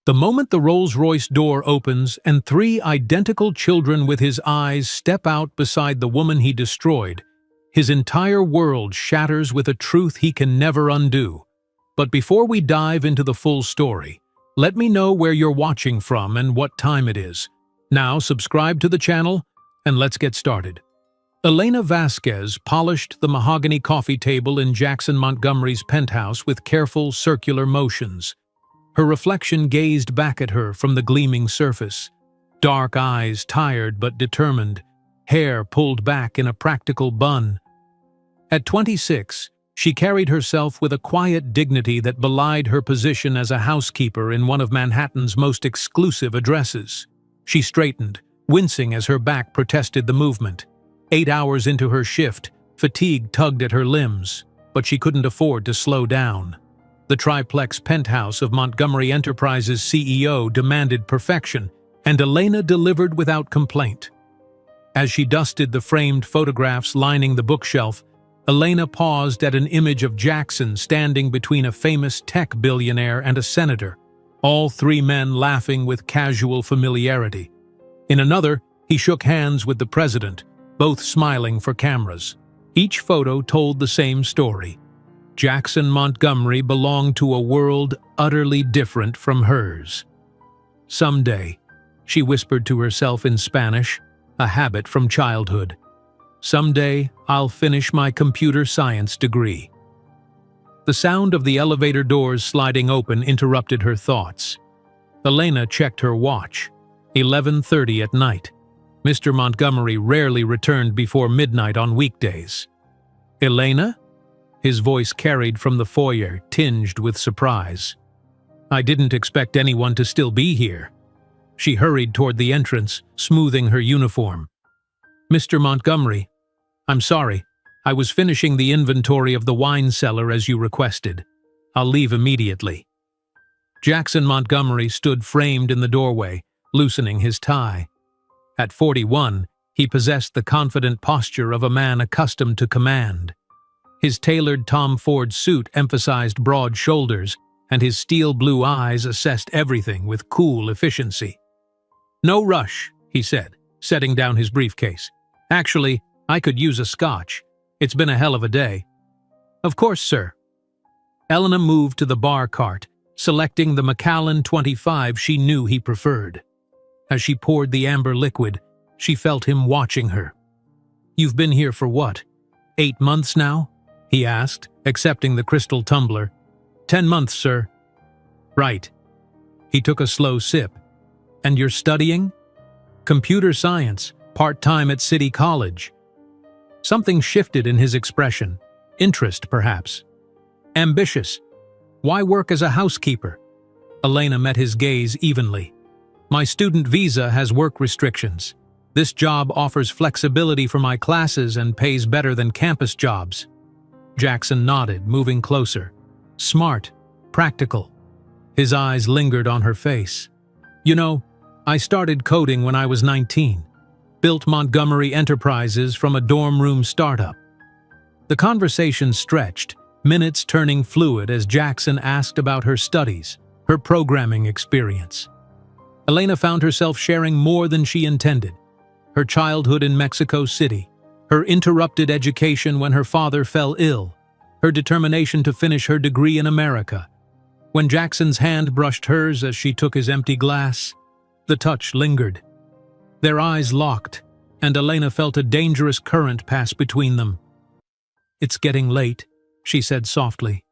The moment the Rolls-Royce door opens and three identical children with his eyes step out beside the woman he destroyed, his entire world shatters with a truth he can never undo. But before we dive into the full story, let me know where you're watching from and what time it is. Now subscribe to the channel and let's get started. Elena Vasquez polished the mahogany coffee table in Jackson Montgomery's penthouse with careful circular motions. Her reflection gazed back at her from the gleaming surface. Dark eyes, tired but determined, hair pulled back in a practical bun. At 26, she carried herself with a quiet dignity that belied her position as a housekeeper in one of Manhattan's most exclusive addresses. She straightened, wincing as her back protested the movement. 8 hours into her shift, fatigue tugged at her limbs, but she couldn't afford to slow down. The triplex penthouse of Montgomery Enterprises' CEO demanded perfection, and Elena delivered without complaint. As she dusted the framed photographs lining the bookshelf, Elena paused at an image of Jackson standing between a famous tech billionaire and a senator, all three men laughing with casual familiarity. In another, he shook hands with the president, both smiling for cameras. Each photo told the same story. Jackson Montgomery belonged to a world utterly different from hers. Someday, she whispered to herself in Spanish, a habit from childhood. Someday, I'll finish my computer science degree. The sound of the elevator doors sliding open interrupted her thoughts. Elena checked her watch. 11:30 at night. Mr. Montgomery rarely returned before midnight on weekdays. Elena? His voice carried from the foyer, tinged with surprise. I didn't expect anyone to still be here. She hurried toward the entrance, smoothing her uniform. Mr. Montgomery, I'm sorry. I was finishing the inventory of the wine cellar as you requested. I'll leave immediately. Jackson Montgomery stood framed in the doorway, loosening his tie. At 41, he possessed the confident posture of a man accustomed to command. His tailored Tom Ford suit emphasized broad shoulders, and his steel blue eyes assessed everything with cool efficiency. No rush, he said, setting down his briefcase. Actually, I could use a scotch. It's been a hell of a day. Of course, sir. Elena moved to the bar cart, selecting the Macallan 25 she knew he preferred. As she poured the amber liquid, she felt him watching her. You've been here for what, 8 months now? He asked, accepting the crystal tumbler. 10 months, sir. Right. He took a slow sip. And you're studying? Computer science, part-time at City College. Something shifted in his expression. Interest, perhaps. Ambitious. Why work as a housekeeper? Elena met his gaze evenly. My student visa has work restrictions. This job offers flexibility for my classes and pays better than campus jobs. Jackson nodded, moving closer. Smart, practical. His eyes lingered on her face. You know, I started coding when I was 19. Built Montgomery Enterprises from a dorm room startup. The conversation stretched, minutes turning fluid as Jackson asked about her studies, her programming experience. Elena found herself sharing more than she intended. Her childhood in Mexico City, her interrupted education when her father fell ill, her determination to finish her degree in America. When Jackson's hand brushed hers as she took his empty glass, the touch lingered. Their eyes locked, and Elena felt a dangerous current pass between them. It's getting late, she said softly.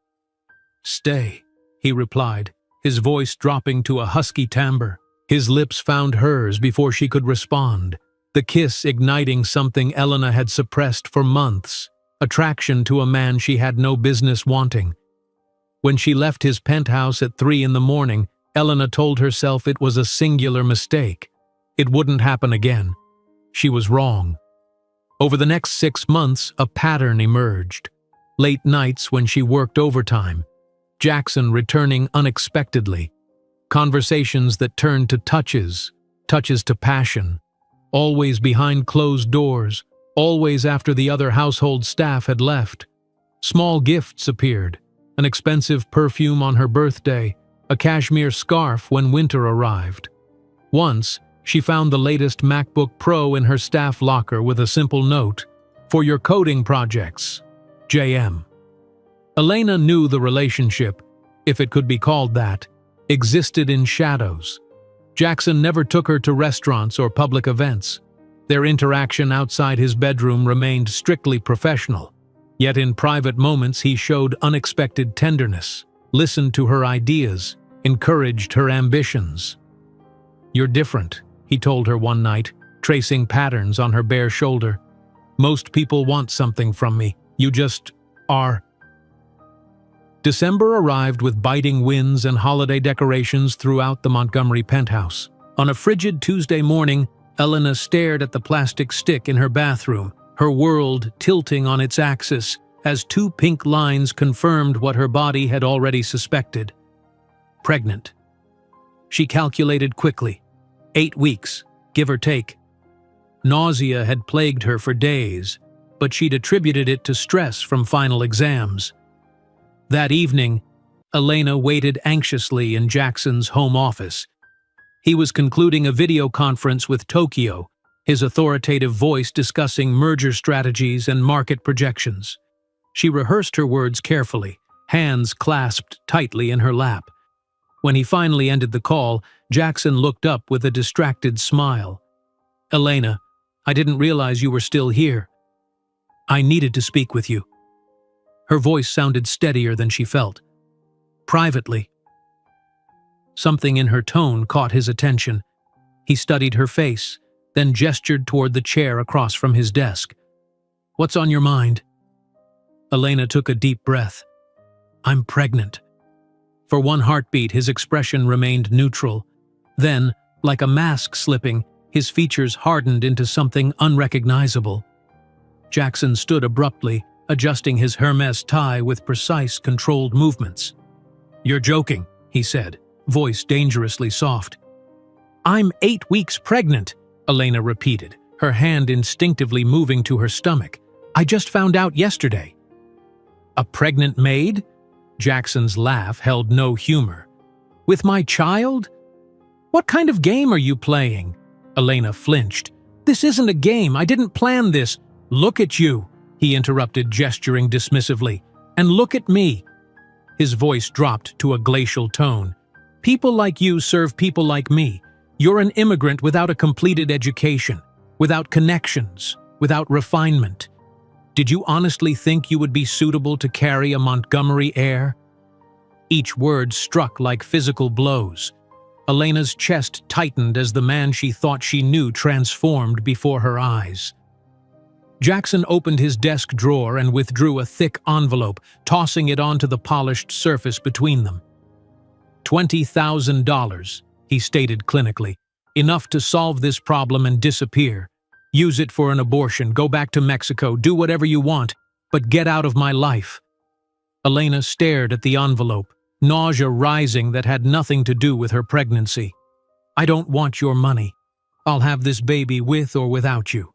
Stay, he replied, his voice dropping to a husky timbre. His lips found hers before she could respond, the kiss igniting something Elena had suppressed for months, attraction to a man she had no business wanting. When she left his penthouse at 3 in the morning, Elena told herself it was a singular mistake. It wouldn't happen again. She was wrong. Over the next 6 months, a pattern emerged. Late nights when she worked overtime, Jackson returning unexpectedly, conversations that turned to touches to passion, always behind closed doors, always after the other household staff had left. Small gifts appeared, an expensive perfume on her birthday, a cashmere scarf when winter arrived. Once, she found the latest MacBook Pro in her staff locker with a simple note, "For your coding projects, JM." Elena knew the relationship, if it could be called that, existed in shadows. Jackson never took her to restaurants or public events. Their interaction outside his bedroom remained strictly professional. Yet in private moments he showed unexpected tenderness, listened to her ideas, encouraged her ambitions. "You're different," he told her one night, tracing patterns on her bare shoulder. "Most people want something from me. You just are." December arrived with biting winds and holiday decorations throughout the Montgomery penthouse. On a frigid Tuesday morning, Elena stared at the plastic stick in her bathroom, her world tilting on its axis as two pink lines confirmed what her body had already suspected. Pregnant. She calculated quickly. 8 weeks, give or take. Nausea had plagued her for days, but she'd attributed it to stress from final exams. That evening, Elena waited anxiously in Jackson's home office. He was concluding a video conference with Tokyo, his authoritative voice discussing merger strategies and market projections. She rehearsed her words carefully, hands clasped tightly in her lap. When he finally ended the call, Jackson looked up with a distracted smile. "Elena, I didn't realize you were still here. I needed to speak with you." Her voice sounded steadier than she felt. "Privately." Something in her tone caught his attention. He studied her face, then gestured toward the chair across from his desk. "What's on your mind?" Elena took a deep breath. "I'm pregnant." For one heartbeat, his expression remained neutral. Then, like a mask slipping, his features hardened into something unrecognizable. Jackson stood abruptly, adjusting his Hermes tie with precise, controlled movements. "You're joking," he said, voice dangerously soft. "I'm 8 weeks pregnant," Elena repeated, her hand instinctively moving to her stomach. "I just found out yesterday." "A pregnant maid?" Jackson's laugh held no humor. "With my child? What kind of game are you playing?" Elena flinched. "This isn't a game. I didn't plan this." "Look at you," he interrupted, gesturing dismissively. "And look at me." His voice dropped to a glacial tone. "People like you serve people like me. You're an immigrant without a completed education, without connections, without refinement. Did you honestly think you would be suitable to carry a Montgomery heir?" Each word struck like physical blows. Elena's chest tightened as the man she thought she knew transformed before her eyes. Jackson opened his desk drawer and withdrew a thick envelope, tossing it onto the polished surface between them. $20,000, he stated clinically. "Enough to solve this problem and disappear. Use it for an abortion, go back to Mexico, do whatever you want, but get out of my life." Elena stared at the envelope, nausea rising that had nothing to do with her pregnancy. "I don't want your money. I'll have this baby with or without you."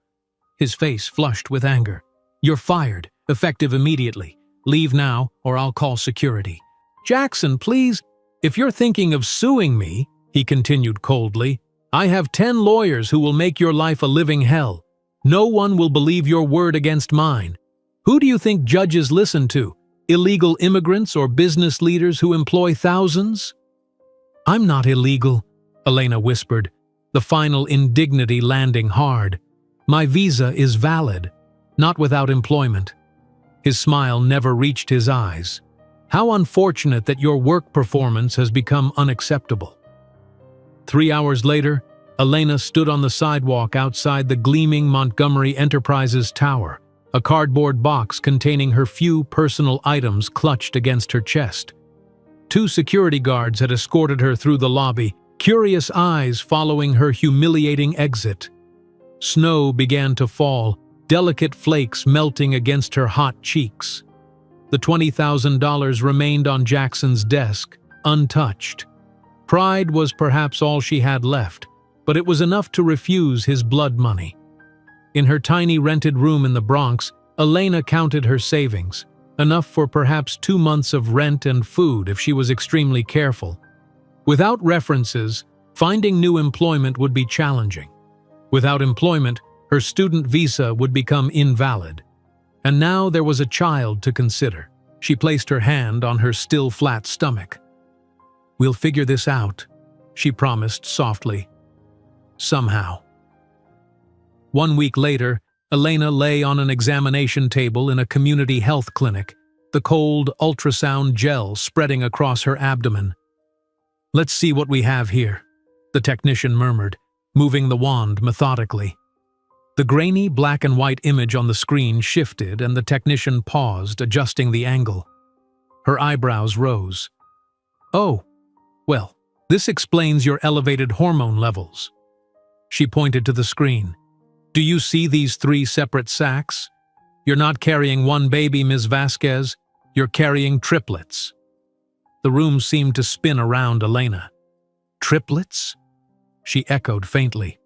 His face flushed with anger. "You're fired, effective immediately. Leave now, or I'll call security." "Jackson, please." "If you're thinking of suing me," he continued coldly, "I have 10 lawyers who will make your life a living hell. No one will believe your word against mine. Who do you think judges listen to? Illegal immigrants or business leaders who employ thousands?" "I'm not illegal," Elena whispered, the final indignity landing hard. "My visa is valid, not without employment." His smile never reached his eyes. "How unfortunate that your work performance has become unacceptable." 3 hours later, Elena stood on the sidewalk outside the gleaming Montgomery Enterprises tower, a cardboard box containing her few personal items clutched against her chest. 2 security guards had escorted her through the lobby, curious eyes following her humiliating exit. Snow began to fall, delicate flakes melting against her hot cheeks. The $20,000 remained on Jackson's desk, untouched. Pride was perhaps all she had left, but it was enough to refuse his blood money. In her tiny rented room in the Bronx, Elena counted her savings, enough for perhaps 2 months of rent and food if she was extremely careful. Without references, finding new employment would be challenging. Without employment, her student visa would become invalid. And now there was a child to consider. She placed her hand on her still flat stomach. "We'll figure this out," she promised softly. "Somehow." 1 week later, Elena lay on an examination table in a community health clinic, the cold ultrasound gel spreading across her abdomen. "Let's see what we have here," the technician murmured, moving the wand methodically. The grainy black and white image on the screen shifted and the technician paused, adjusting the angle. Her eyebrows rose. "Oh, well, this explains your elevated hormone levels." She pointed to the screen. "Do you see these 3 separate sacs? You're not carrying one baby, Ms. Vasquez. You're carrying triplets." The room seemed to spin around Elena. "Triplets?" she echoed faintly.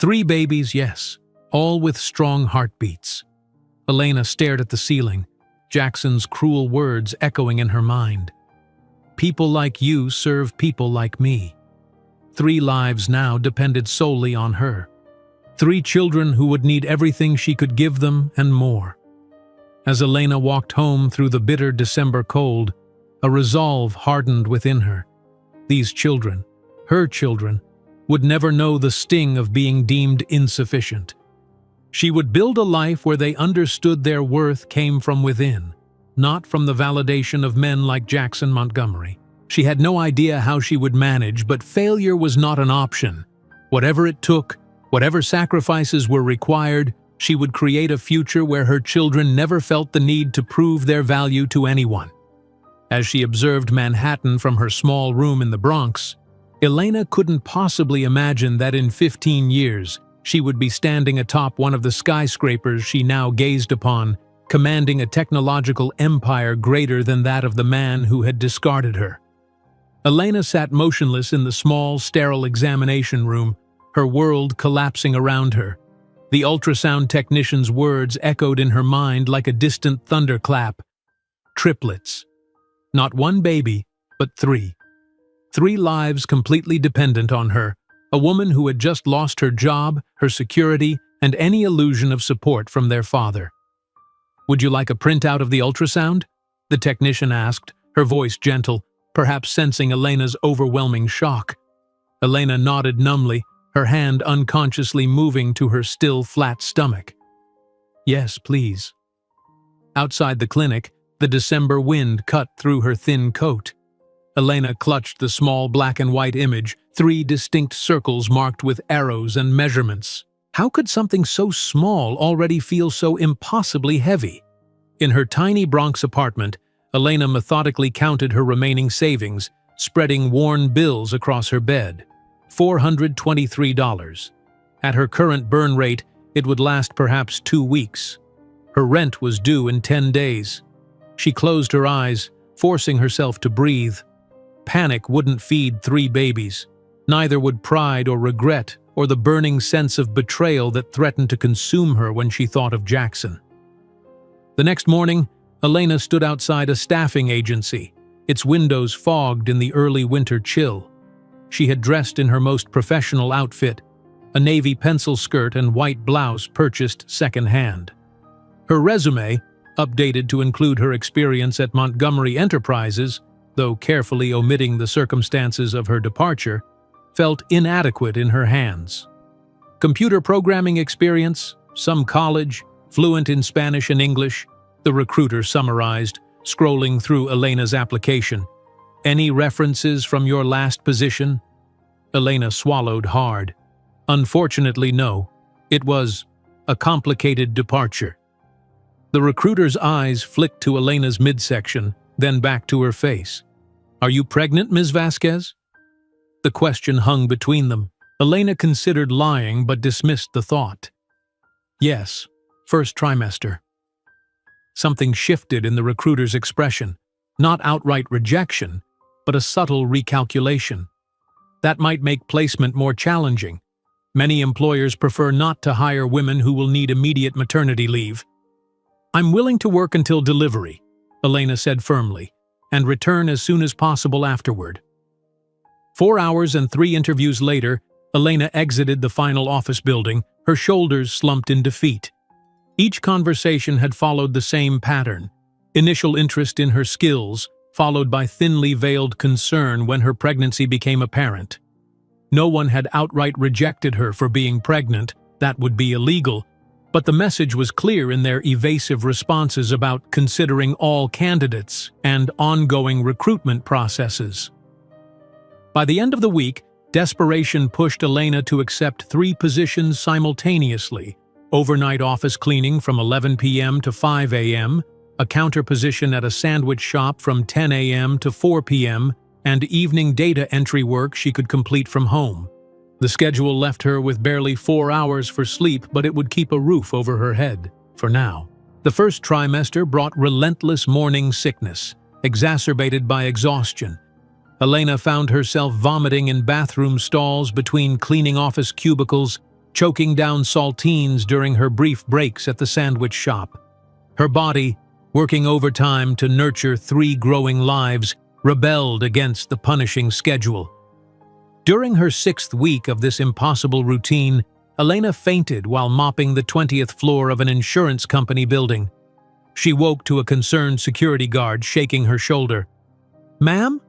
3 babies, yes, all with strong heartbeats. Elena stared at the ceiling, Jackson's cruel words echoing in her mind. "People like you serve people like me." 3 lives now depended solely on her. 3 children who would need everything she could give them and more. As Elena walked home through the bitter December cold, a resolve hardened within her. These children, her children, would never know the sting of being deemed insufficient. She would build a life where they understood their worth came from within, not from the validation of men like Jackson Montgomery. She had no idea how she would manage, but failure was not an option. Whatever it took, whatever sacrifices were required, she would create a future where her children never felt the need to prove their value to anyone. As she observed Manhattan from her small room in the Bronx, Elena couldn't possibly imagine that in 15 years she would be standing atop one of the skyscrapers she now gazed upon, commanding a technological empire greater than that of the man who had discarded her. Elena sat motionless in the small, sterile examination room, her world collapsing around her. The ultrasound technician's words echoed in her mind like a distant thunderclap. Triplets. Not 1 baby, but 3. 3 lives completely dependent on her, a woman who had just lost her job, her security, and any illusion of support from their father. "Would you like a printout of the ultrasound?" the technician asked, her voice gentle, perhaps sensing Elena's overwhelming shock. Elena nodded numbly, her hand unconsciously moving to her still flat stomach. "Yes, please." Outside the clinic, the December wind cut through her thin coat. Elena clutched the small black and white image, 3 distinct circles marked with arrows and measurements. How could something so small already feel so impossibly heavy? In her tiny Bronx apartment, Elena methodically counted her remaining savings, spreading worn bills across her bed. $423. At her current burn rate, it would last perhaps 2 weeks. Her rent was due in 10 days. She closed her eyes, forcing herself to breathe. Panic wouldn't feed 3 babies. Neither would pride or regret or the burning sense of betrayal that threatened to consume her when she thought of Jackson. The next morning, Elena stood outside a staffing agency, its windows fogged in the early winter chill. She had dressed in her most professional outfit, a navy pencil skirt and white blouse purchased secondhand. Her resume, updated to include her experience at Montgomery Enterprises, though carefully omitting the circumstances of her departure, felt inadequate in her hands. Computer programming experience, some college, fluent in Spanish and English, the recruiter summarized, scrolling through Elena's application. "Any references from your last position?" Elena swallowed hard. Unfortunately, no. It was a complicated departure. The recruiter's eyes flicked to Elena's midsection, then back to her face. "Are you pregnant, Ms. Vasquez?" The question hung between them. Elena considered lying but dismissed the thought. "Yes, first trimester." Something shifted in the recruiter's expression, not outright rejection, but a subtle recalculation. That might make placement more challenging. Many employers prefer not to hire women who will need immediate maternity leave. "I'm willing to work until delivery," Elena said firmly, "and return as soon as possible afterward." 4 hours and 3 interviews later, Elena exited the final office building, her shoulders slumped in defeat. Each conversation had followed the same pattern: initial interest in her skills, followed by thinly veiled concern when her pregnancy became apparent. No one had outright rejected her for being pregnant, that would be illegal, but the message was clear in their evasive responses about considering all candidates and ongoing recruitment processes. By the end of the week, desperation pushed Elena to accept 3 positions simultaneously: overnight office cleaning from 11 p.m. to 5 a.m., a counter position at a sandwich shop from 10 a.m. to 4 p.m., and evening data entry work she could complete from home. The schedule left her with barely 4 hours for sleep, but it would keep a roof over her head, for now. The first trimester brought relentless morning sickness, exacerbated by exhaustion. Elena found herself vomiting in bathroom stalls between cleaning office cubicles, choking down saltines during her brief breaks at the sandwich shop. Her body, working overtime to nurture 3 growing lives, rebelled against the punishing schedule. During her 6th week of this impossible routine, Elena fainted while mopping the 20th floor of an insurance company building. She woke to a concerned security guard shaking her shoulder. "Ma'am?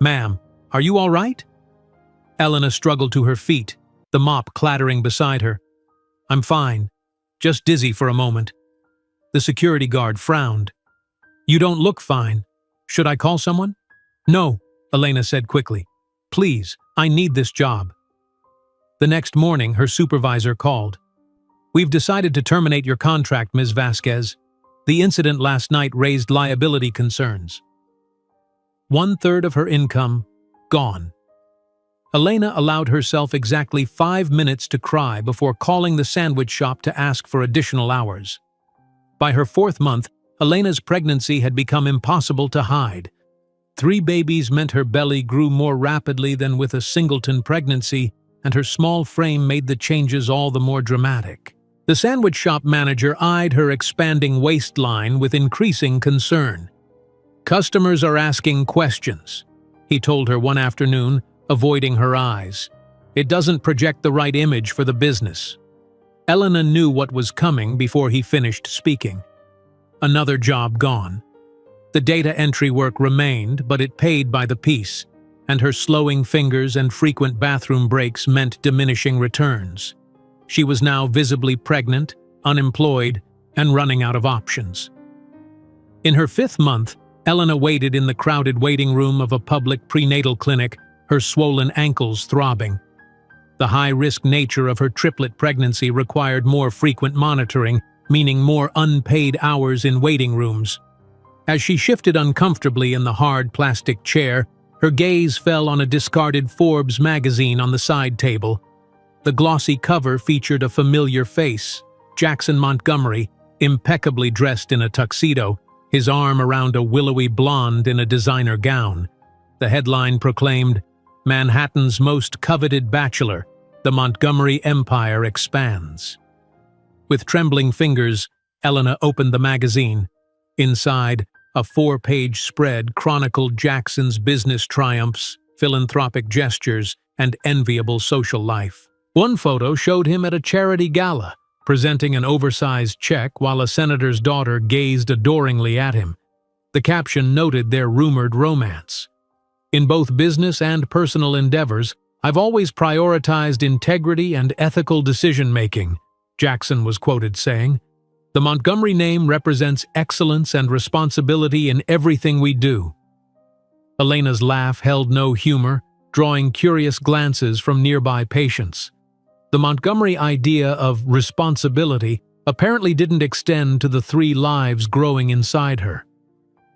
Ma'am, are you all right?" Elena struggled to her feet, the mop clattering beside her. "I'm fine, just dizzy for a moment." The security guard frowned. "You don't look fine. Should I call someone?" "No," Elena said quickly. "Please, I need this job." The next morning, her supervisor called. "We've decided to terminate your contract, Ms. Vasquez. The incident last night raised liability concerns." 1/3 of her income, gone. Elena allowed herself exactly 5 minutes to cry before calling the sandwich shop to ask for additional hours. By her 4th month, Elena's pregnancy had become impossible to hide. 3 babies meant her belly grew more rapidly than with a singleton pregnancy, and her small frame made the changes all the more dramatic. The sandwich shop manager eyed her expanding waistline with increasing concern. "Customers are asking questions," he told her one afternoon, avoiding her eyes. "It doesn't project the right image for the business." Elena knew what was coming before he finished speaking. Another job gone. The data entry work remained, but it paid by the piece, and her slowing fingers and frequent bathroom breaks meant diminishing returns. She was now visibly pregnant, unemployed, and running out of options. In her 5th month, Elena waited in the crowded waiting room of a public prenatal clinic, her swollen ankles throbbing. The high-risk nature of her triplet pregnancy required more frequent monitoring, meaning more unpaid hours in waiting rooms. As she shifted uncomfortably in the hard plastic chair, her gaze fell on a discarded Forbes magazine on the side table. The glossy cover featured a familiar face, Jackson Montgomery, impeccably dressed in a tuxedo, his arm around a willowy blonde in a designer gown. The headline proclaimed, "Manhattan's most coveted bachelor, the Montgomery Empire expands." With trembling fingers, Elena opened the magazine. Inside, a 4-page spread chronicled Jackson's business triumphs, philanthropic gestures, and enviable social life. One photo showed him at a charity gala, presenting an oversized check while a senator's daughter gazed adoringly at him. The caption noted their rumored romance. "In both business and personal endeavors, I've always prioritized integrity and ethical decision-making," Jackson was quoted saying. "The Montgomery name represents excellence and responsibility in everything we do." Elena's laugh held no humor, drawing curious glances from nearby patients. The Montgomery idea of responsibility apparently didn't extend to the 3 lives growing inside her.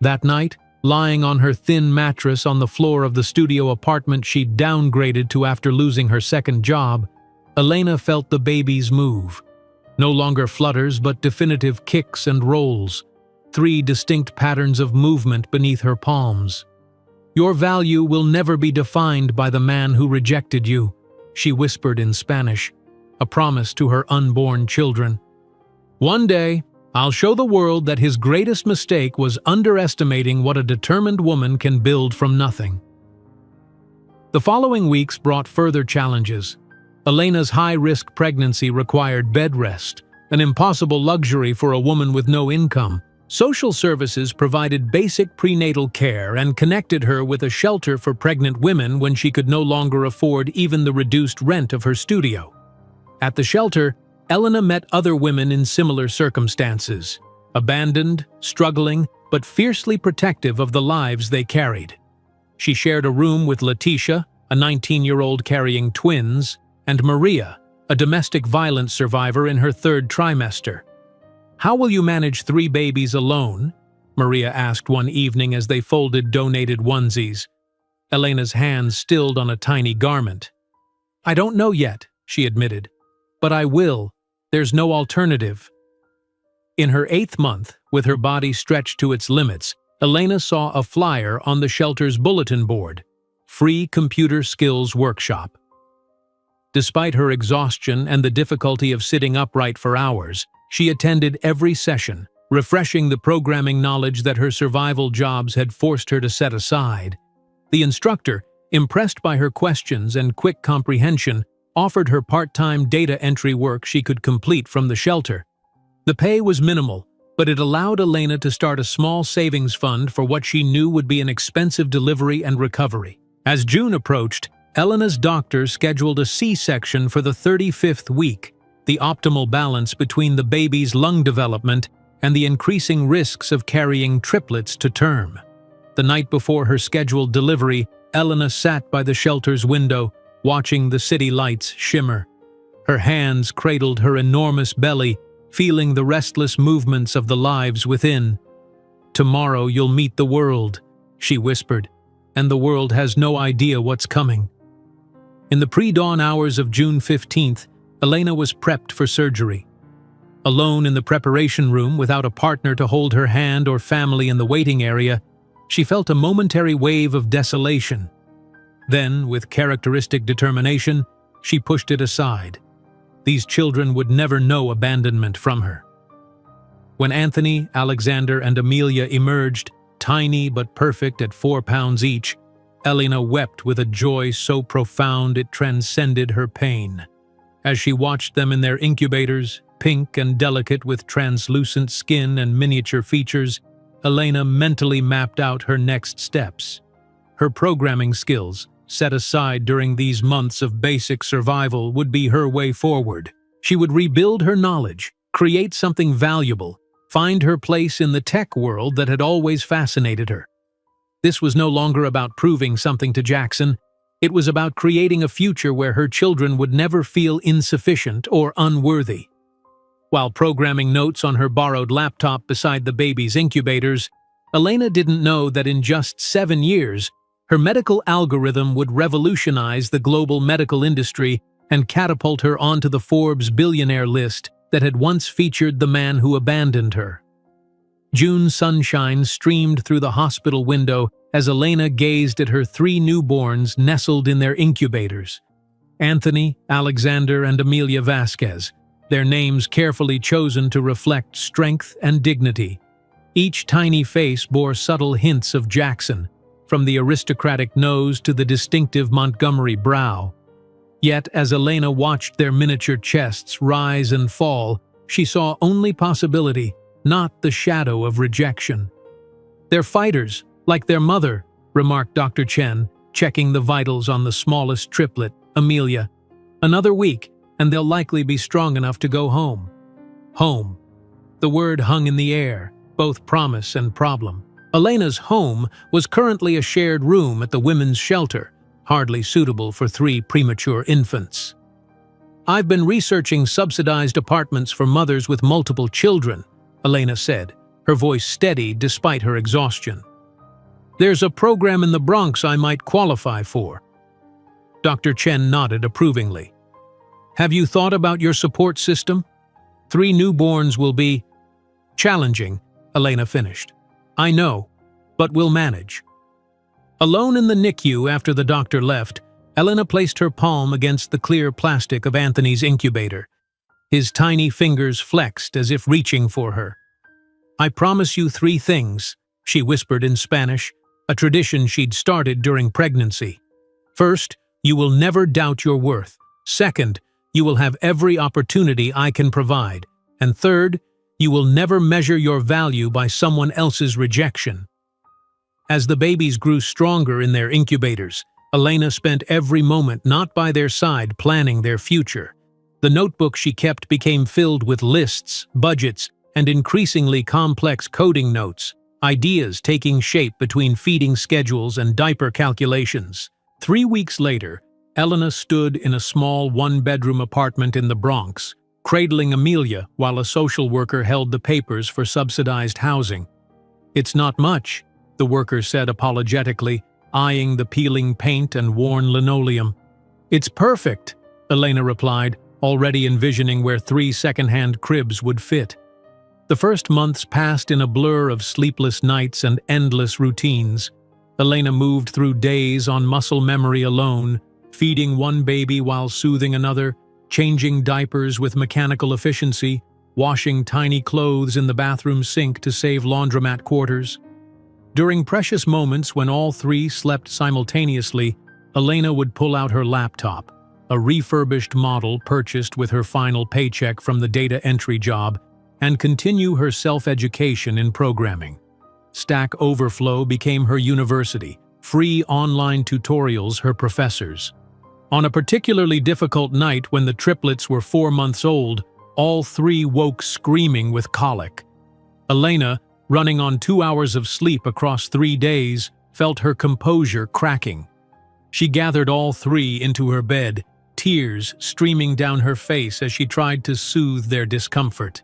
That night, lying on her thin mattress on the floor of the studio apartment she'd downgraded to after losing her 2nd job, Elena felt the babies move. No longer flutters, but definitive kicks and rolls. 3 distinct patterns of movement beneath her palms. "Your value will never be defined by the man who rejected you," she whispered in Spanish, a promise to her unborn children. "One day, I'll show the world that his greatest mistake was underestimating what a determined woman can build from nothing." The following weeks brought further challenges. Elena's high-risk pregnancy required bed rest, an impossible luxury for a woman with no income. Social services provided basic prenatal care and connected her with a shelter for pregnant women when she could no longer afford even the reduced rent of her studio. At the shelter, Elena met other women in similar circumstances, abandoned, struggling, but fiercely protective of the lives they carried. She shared a room with Letitia, a 19-year-old carrying twins, and Maria, a domestic violence survivor in her third trimester. "How will you manage 3 babies alone?" Maria asked one evening as they folded donated onesies. Elena's hands stilled on a tiny garment. "I don't know yet," she admitted. "But I will. There's no alternative." In her 8th month, with her body stretched to its limits, Elena saw a flyer on the shelter's bulletin board: Free Computer Skills Workshop. Despite her exhaustion and the difficulty of sitting upright for hours, she attended every session, refreshing the programming knowledge that her survival jobs had forced her to set aside. The instructor, impressed by her questions and quick comprehension, offered her part-time data entry work she could complete from the shelter. The pay was minimal, but it allowed Elena to start a small savings fund for what she knew would be an expensive delivery and recovery. As June approached, Elena's doctor scheduled a C-section for the 35th week, the optimal balance between the baby's lung development and the increasing risks of carrying triplets to term. The night before her scheduled delivery, Elena sat by the shelter's window, watching the city lights shimmer. Her hands cradled her enormous belly, feeling the restless movements of the lives within. "Tomorrow you'll meet the world," she whispered, "and the world has no idea what's coming." In the pre-dawn hours of June 15th, Elena was prepped for surgery. Alone in the preparation room without a partner to hold her hand or family in the waiting area, she felt a momentary wave of desolation. Then, with characteristic determination, she pushed it aside. These children would never know abandonment from her. When Anthony, Alexander, and Amelia emerged, tiny but perfect at 4 pounds each, Elena wept with a joy so profound it transcended her pain. As she watched them in their incubators, pink and delicate with translucent skin and miniature features, Elena mentally mapped out her next steps. Her programming skills, set aside during these months of basic survival, would be her way forward. She would rebuild her knowledge, create something valuable, find her place in the tech world that had always fascinated her. This was no longer about proving something to Jackson. It was about creating a future where her children would never feel insufficient or unworthy. While programming notes on her borrowed laptop beside the baby's incubators, Elena didn't know that in just 7 years, her medical algorithm would revolutionize the global medical industry and catapult her onto the Forbes Billionaire list that had once featured the man who abandoned her. June sunshine streamed through the hospital window as Elena gazed at her 3 newborns nestled in their incubators. Anthony, Alexander, and Amelia Vasquez, their names carefully chosen to reflect strength and dignity. Each tiny face bore subtle hints of Jackson, from the aristocratic nose to the distinctive Montgomery brow. Yet, as Elena watched their miniature chests rise and fall, she saw only possibility, not the shadow of rejection. "They're fighters, like their mother," remarked Dr. Chen, checking the vitals on the smallest triplet, Amelia. "Another week, and they'll likely be strong enough to go home." Home. The word hung in the air, both promise and problem. Elena's home was currently a shared room at the women's shelter, hardly suitable for 3 premature infants. "I've been researching subsidized apartments for mothers with multiple children," Elena said, her voice steady despite her exhaustion. "There's a program in the Bronx I might qualify for." Dr. Chen nodded approvingly. "Have you thought about your support system? 3 newborns will be challenging," Elena finished. "I know, but we'll manage." Alone in the NICU after the doctor left, Elena placed her palm against the clear plastic of Anthony's incubator. His tiny fingers flexed as if reaching for her. "I promise you 3 things," she whispered in Spanish, a tradition she'd started during pregnancy. First, you will never doubt your worth. Second, you will have every opportunity I can provide. And third, you will never measure your value by someone else's rejection. As the babies grew stronger in their incubators, Elena spent every moment not by their side planning their future. The notebook she kept became filled with lists, budgets, and increasingly complex coding notes, ideas taking shape between feeding schedules and diaper calculations. 3 weeks later, Elena stood in a small one-bedroom apartment in the Bronx, cradling Amelia while a social worker held the papers for subsidized housing. "It's not much," the worker said apologetically, eyeing the peeling paint and worn linoleum. "It's perfect," Elena replied, already envisioning where 3 second-hand cribs would fit. The first months passed in a blur of sleepless nights and endless routines. Elena moved through days on muscle memory alone, feeding one baby while soothing another, changing diapers with mechanical efficiency, washing tiny clothes in the bathroom sink to save laundromat quarters. During precious moments when all 3 slept simultaneously, Elena would pull out her laptop, a refurbished model purchased with her final paycheck from the data entry job, and continue her self-education in programming. Stack Overflow became her university, free online tutorials her professors. On a particularly difficult night when the triplets were 4 months old, all 3 woke screaming with colic. Elena, running on 2 hours of sleep across 3 days, felt her composure cracking. She gathered all 3 into her bed, tears streaming down her face as she tried to soothe their discomfort.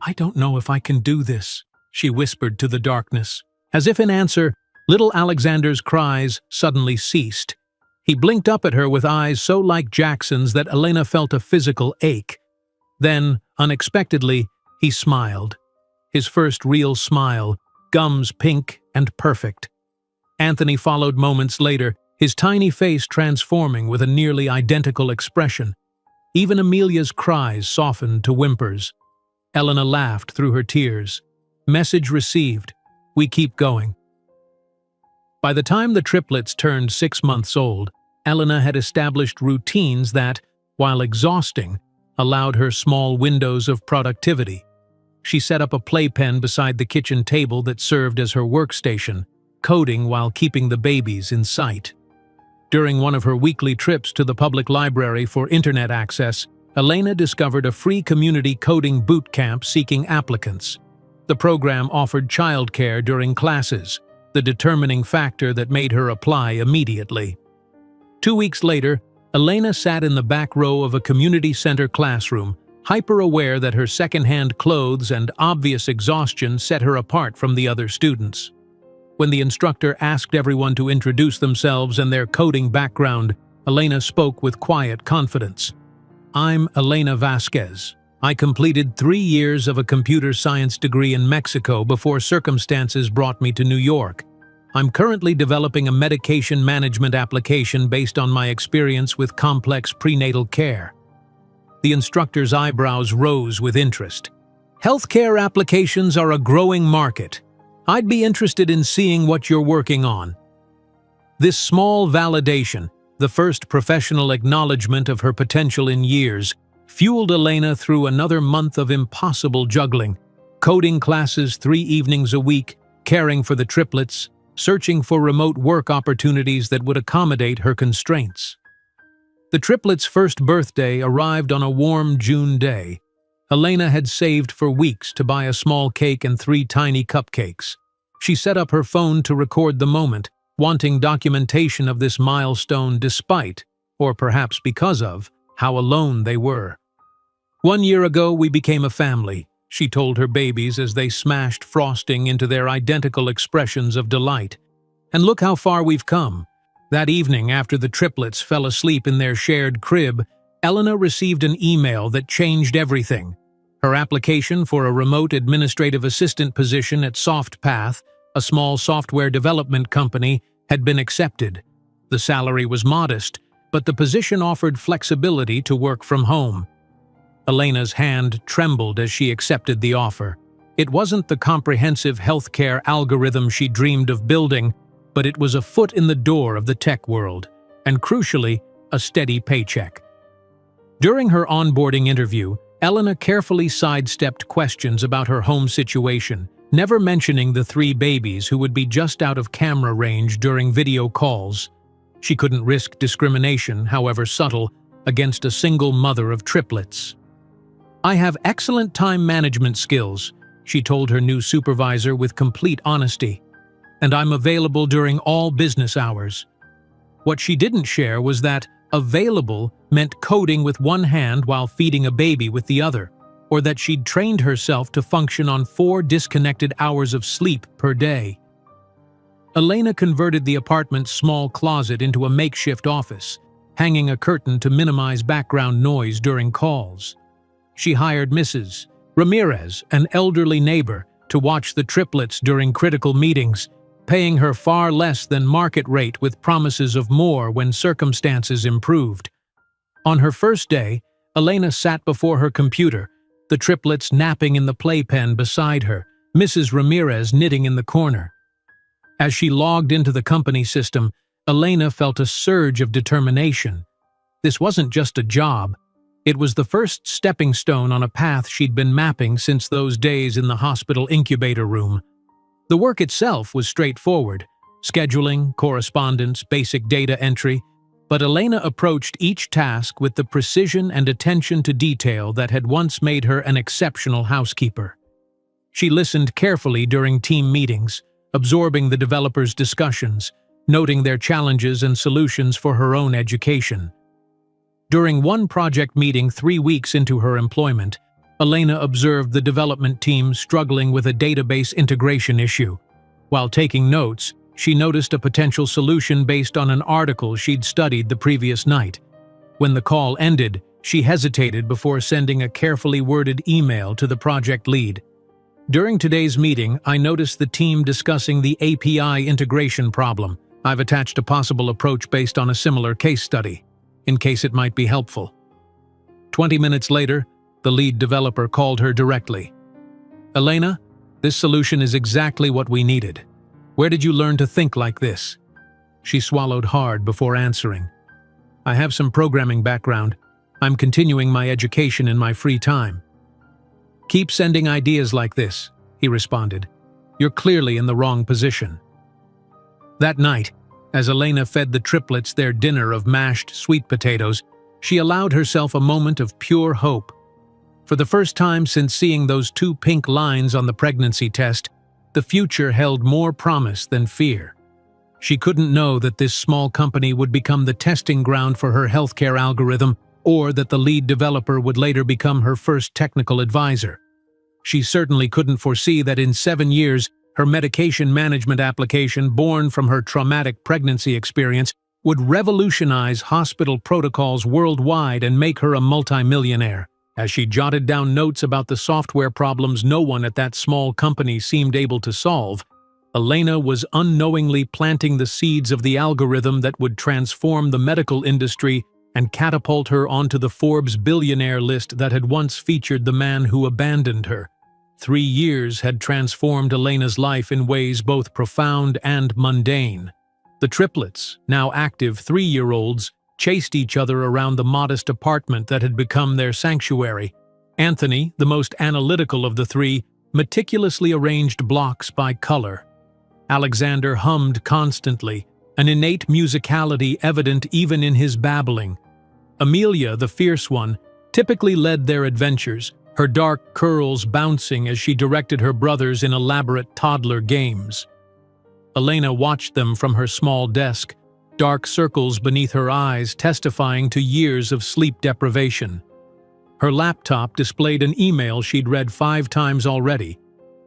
"I don't know if I can do this," she whispered to the darkness. As if in answer, little Alexander's cries suddenly ceased. He blinked up at her with eyes so like Jackson's that Elena felt a physical ache. Then, unexpectedly, he smiled. His first real smile, gums pink and perfect. Anthony followed moments later, his tiny face transforming with a nearly identical expression. Even Amelia's cries softened to whimpers. Elena laughed through her tears. Message received. We keep going. By the time the triplets turned 6 months old, Elena had established routines that, while exhausting, allowed her small windows of productivity. She set up a playpen beside the kitchen table that served as her workstation, coding while keeping the babies in sight. During one of her weekly trips to the public library for internet access, Elena discovered a free community coding boot camp seeking applicants. The program offered childcare during classes, the determining factor that made her apply immediately. 2 weeks later, Elena sat in the back row of a community center classroom, hyper-aware that her second-hand clothes and obvious exhaustion set her apart from the other students. When the instructor asked everyone to introduce themselves and their coding background, Elena spoke with quiet confidence. "I'm Elena Vasquez. I completed 3 years of a computer science degree in Mexico before circumstances brought me to New York. I'm currently developing a medication management application based on my experience with complex prenatal care." The instructor's eyebrows rose with interest. "Healthcare applications are a growing market. I'd be interested in seeing what you're working on." This small validation, the first professional acknowledgement of her potential in years, fueled Elena through another month of impossible juggling, coding classes 3 evenings a week, caring for the triplets, searching for remote work opportunities that would accommodate her constraints. The triplets' first birthday arrived on a warm June day. Elena had saved for weeks to buy a small cake and 3 tiny cupcakes. She set up her phone to record the moment, wanting documentation of this milestone despite, or perhaps because of, how alone they were. "1 year ago we became a family," she told her babies as they smashed frosting into their identical expressions of delight. "And look how far we've come." That evening, after the triplets fell asleep in their shared crib, Elena received an email that changed everything. Her application for a remote administrative assistant position at SoftPath, a small software development company, had been accepted. The salary was modest, but the position offered flexibility to work from home. Elena's hand trembled as she accepted the offer. It wasn't the comprehensive healthcare algorithm she dreamed of building, but it was a foot in the door of the tech world, and crucially, a steady paycheck. During her onboarding interview, Elena carefully sidestepped questions about her home situation, never mentioning the 3 babies who would be just out of camera range during video calls. She couldn't risk discrimination, however subtle, against a single mother of triplets. "I have excellent time management skills," she told her new supervisor with complete honesty, "and I'm available during all business hours." What she didn't share was that available meant coding with one hand while feeding a baby with the other, or that she'd trained herself to function on 4 disconnected hours of sleep per day. Elena converted the apartment's small closet into a makeshift office, hanging a curtain to minimize background noise during calls. She hired Mrs. Ramirez, an elderly neighbor, to watch the triplets during critical meetings, paying her far less than market rate with promises of more when circumstances improved. On her first day, Elena sat before her computer, the triplets napping in the playpen beside her, Mrs. Ramirez knitting in the corner. As she logged into the company system, Elena felt a surge of determination. This wasn't just a job. It was the first stepping stone on a path she'd been mapping since those days in the hospital incubator room. The work itself was straightforward: scheduling, correspondence, basic data entry, but Elena approached each task with the precision and attention to detail that had once made her an exceptional housekeeper. She listened carefully during team meetings, absorbing the developers' discussions, noting their challenges and solutions for her own education. During one project meeting 3 weeks into her employment, Elena observed the development team struggling with a database integration issue. While taking notes, she noticed a potential solution based on an article she'd studied the previous night. When the call ended, she hesitated before sending a carefully worded email to the project lead. "During today's meeting, I noticed the team discussing the API integration problem. I've attached a possible approach based on a similar case study, in case it might be helpful." 20 minutes later, the lead developer called her directly. "Elena, this solution is exactly what we needed. Where did you learn to think like this?" She swallowed hard before answering. "I have some programming background. I'm continuing my education in my free time." "Keep sending ideas like this," he responded. "You're clearly in the wrong position." That night, as Elena fed the triplets their dinner of mashed sweet potatoes, she allowed herself a moment of pure hope. For the first time since seeing those 2 pink lines on the pregnancy test, the future held more promise than fear. She couldn't know that this small company would become the testing ground for her healthcare algorithm, or that the lead developer would later become her first technical advisor. She certainly couldn't foresee that in 7 years, her medication management application, born from her traumatic pregnancy experience, would revolutionize hospital protocols worldwide and make her a multimillionaire. As she jotted down notes about the software problems no one at that small company seemed able to solve, Elena was unknowingly planting the seeds of the algorithm that would transform the medical industry and catapult her onto the Forbes billionaire list that had once featured the man who abandoned her. 3 years had transformed Elena's life in ways both profound and mundane. The triplets, now active 3-year-olds, chased each other around the modest apartment that had become their sanctuary. Anthony, the most analytical of the 3, meticulously arranged blocks by color. Alexander hummed constantly, an innate musicality evident even in his babbling. Amelia, the fierce one, typically led their adventures, her dark curls bouncing as she directed her brothers in elaborate toddler games. Elena watched them from her small desk, dark circles beneath her eyes testifying to years of sleep deprivation. Her laptop displayed an email she'd read 5 times already,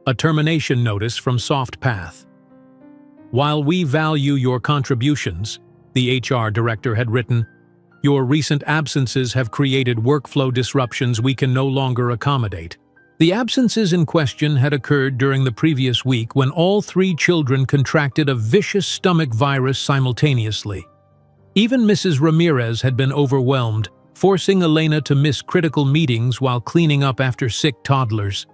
a termination notice from SoftPath. "While we value your contributions," the HR director had written, "your recent absences have created workflow disruptions we can no longer accommodate." The absences in question had occurred during the previous week when all 3 children contracted a vicious stomach virus simultaneously. Even Mrs. Ramirez had been overwhelmed, forcing Elena to miss critical meetings while cleaning up after sick toddlers.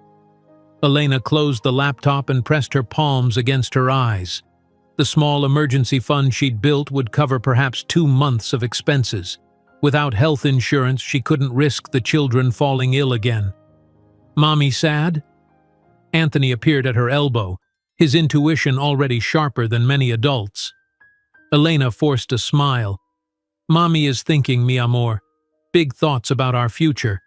Elena closed the laptop and pressed her palms against her eyes. The small emergency fund she'd built would cover perhaps 2 months of expenses. Without health insurance, she couldn't risk the children falling ill again. "Mommy sad?" Anthony appeared at her elbow, his intuition already sharper than many adults. Elena forced a smile. "Mommy is thinking, mi amor. Big thoughts about our future."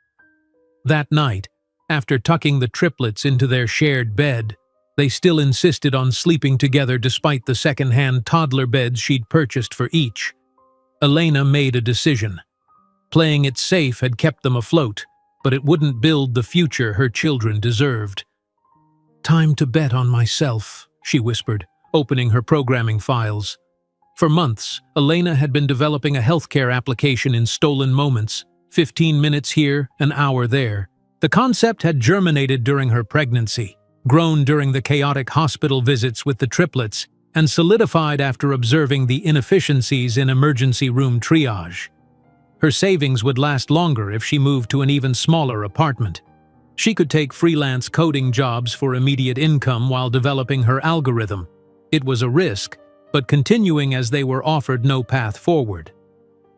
That night, after tucking the triplets into their shared bed, they still insisted on sleeping together despite the second-hand toddler beds she'd purchased for each. Elena made a decision. Playing it safe had kept them afloat, but it wouldn't build the future her children deserved. "Time to bet on myself," she whispered, opening her programming files. For months, Elena had been developing a healthcare application in stolen moments, 15 minutes here, an hour there. The concept had germinated during her pregnancy, grown during the chaotic hospital visits with the triplets, and solidified after observing the inefficiencies in emergency room triage. Her savings would last longer if she moved to an even smaller apartment. She could take freelance coding jobs for immediate income while developing her algorithm. It was a risk, but continuing as they were offered no path forward.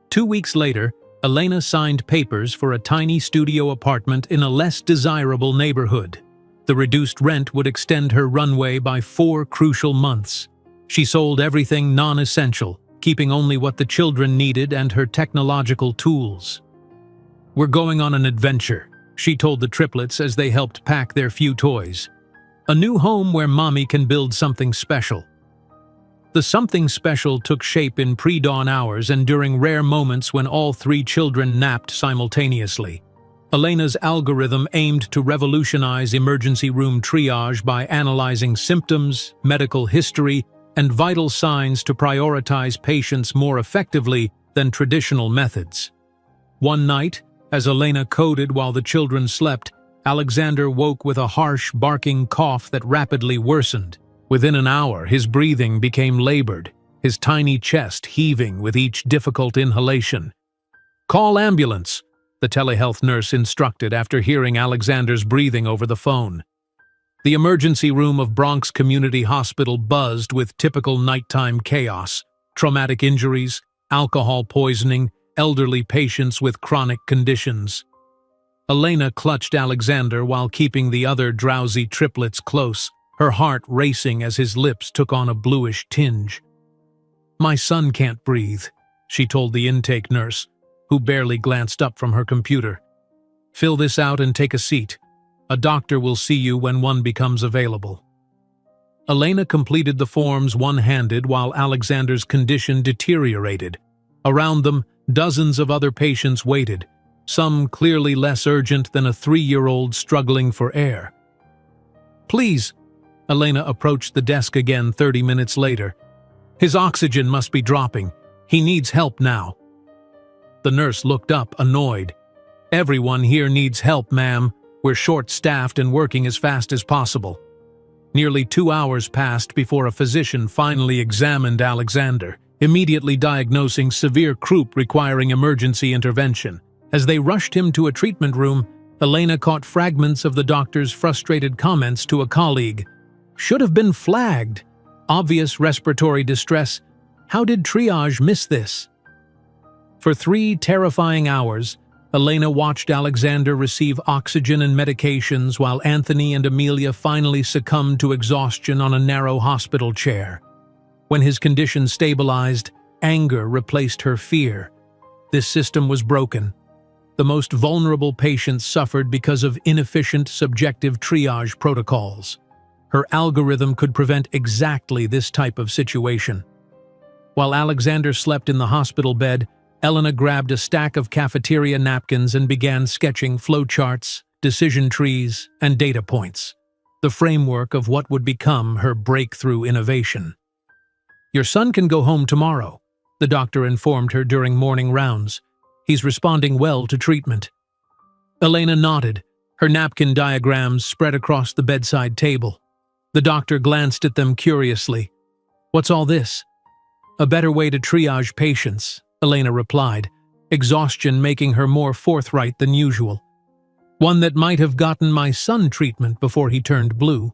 2 weeks later, Elena signed papers for a tiny studio apartment in a less desirable neighborhood. The reduced rent would extend her runway by 4 crucial months. She sold everything non-essential, keeping only what the children needed and her technological tools. "We're going on an adventure," she told the triplets as they helped pack their few toys. "A new home where mommy can build something special." The something special took shape in pre-dawn hours and during rare moments when all 3 children napped simultaneously. Elena's algorithm aimed to revolutionize emergency room triage by analyzing symptoms, medical history, and vital signs to prioritize patients more effectively than traditional methods. One night, as Elena coded while the children slept, Alexander woke with a harsh, barking cough that rapidly worsened. Within an hour, his breathing became labored, his tiny chest heaving with each difficult inhalation. "Call ambulance," the telehealth nurse instructed after hearing Alexander's breathing over the phone. The emergency room of Bronx Community Hospital buzzed with typical nighttime chaos: traumatic injuries, alcohol poisoning, elderly patients with chronic conditions. Elena clutched Alexander while keeping the other drowsy triplets close, her heart racing as his lips took on a bluish tinge. "My son can't breathe," she told the intake nurse, who barely glanced up from her computer. "Fill this out and take a seat. A doctor will see you when one becomes available." Elena completed the forms one-handed while Alexander's condition deteriorated. Around them, dozens of other patients waited, some clearly less urgent than a 3-year-old struggling for air. "Please," Elena approached the desk again 30 minutes later. "His oxygen must be dropping. He needs help now." The nurse looked up, annoyed. "Everyone here needs help, ma'am. We're short-staffed and working as fast as possible." Nearly 2 hours passed before a physician finally examined Alexander, immediately diagnosing severe croup requiring emergency intervention. As they rushed him to a treatment room, Elena caught fragments of the doctor's frustrated comments to a colleague. "Should have been flagged. Obvious respiratory distress. How did triage miss this?" For 3 terrifying hours, Elena watched Alexander receive oxygen and medications while Anthony and Amelia finally succumbed to exhaustion on a narrow hospital chair. When his condition stabilized, anger replaced her fear. This system was broken. The most vulnerable patients suffered because of inefficient subjective triage protocols. Her algorithm could prevent exactly this type of situation. While Alexander slept in the hospital bed, Elena grabbed a stack of cafeteria napkins and began sketching flowcharts, decision trees, and data points, the framework of what would become her breakthrough innovation. "Your son can go home tomorrow," the doctor informed her during morning rounds. "He's responding well to treatment." Elena nodded, her napkin diagrams spread across the bedside table. The doctor glanced at them curiously. "What's all this?" "A better way to triage patients," Elena replied, exhaustion making her more forthright than usual. "One that might have gotten my son treatment before he turned blue."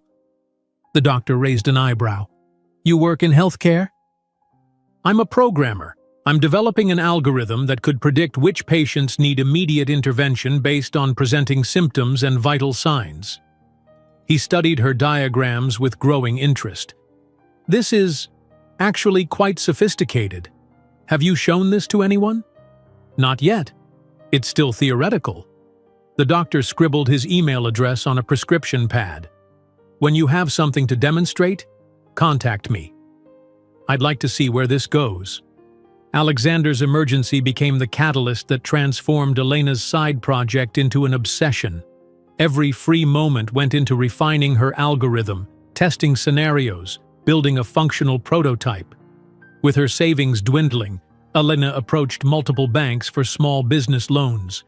The doctor raised an eyebrow. You work in healthcare? I'm a programmer. I'm developing an algorithm that could predict which patients need immediate intervention based on presenting symptoms and vital signs. He studied her diagrams with growing interest. This is actually quite sophisticated. Have you shown this to anyone? Not yet. It's still theoretical. The doctor scribbled his email address on a prescription pad. When you have something to demonstrate, contact me. I'd like to see where this goes. Alexander's emergency became the catalyst that transformed Elena's side project into an obsession. Every free moment went into refining her algorithm, testing scenarios, building a functional prototype. With her savings dwindling, Elena approached multiple banks for small business loans.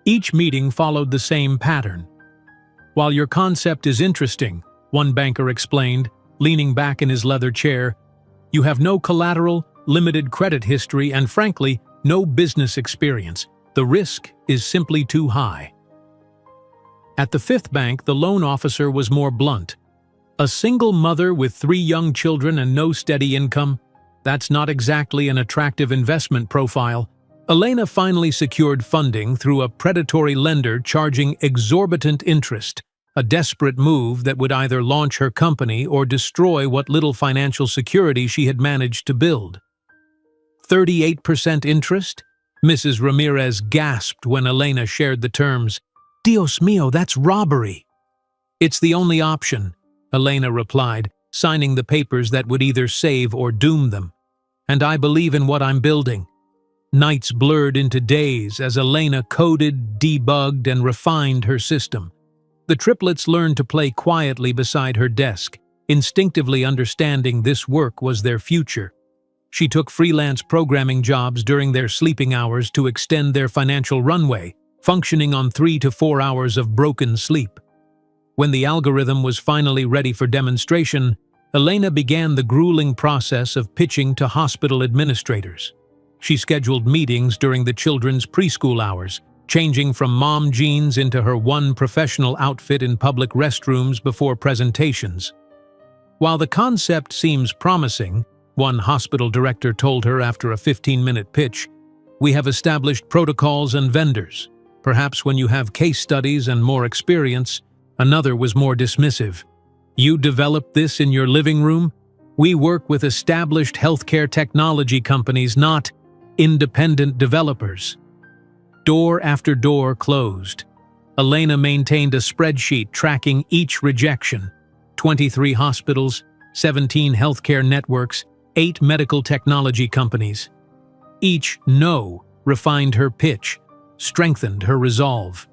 Each meeting followed the same pattern. While your concept is interesting, one banker explained, leaning back in his leather chair, you have no collateral, limited credit history, and frankly, no business experience. The risk is simply too high. At the fifth bank, the loan officer was more blunt. A single mother with 3 young children and no steady income? That's not exactly an attractive investment profile. Elena finally secured funding through a predatory lender charging exorbitant interest, a desperate move that would either launch her company or destroy what little financial security she had managed to build. 38% interest? Mrs. Ramirez gasped when Elena shared the terms. Dios mío, that's robbery. It's the only option, Elena replied, signing the papers that would either save or doom them. And I believe in what I'm building. Nights blurred into days as Elena coded, debugged, and refined her system. The triplets learned to play quietly beside her desk, instinctively understanding this work was their future. She took freelance programming jobs during their sleeping hours to extend their financial runway, functioning on 3 to 4 hours of broken sleep. When the algorithm was finally ready for demonstration, Elena began the grueling process of pitching to hospital administrators. She scheduled meetings during the children's preschool hours, changing from mom jeans into her one professional outfit in public restrooms before presentations. While the concept seems promising, one hospital director told her after a 15-minute pitch, we have established protocols and vendors. Perhaps when you have case studies and more experience. Another was more dismissive. You developed this in your living room? We work with established healthcare technology companies, not independent developers. Door after door closed. Elena maintained a spreadsheet tracking each rejection. 23 hospitals, 17 healthcare networks, 8 medical technology companies. Each no refined her pitch, strengthened her resolve.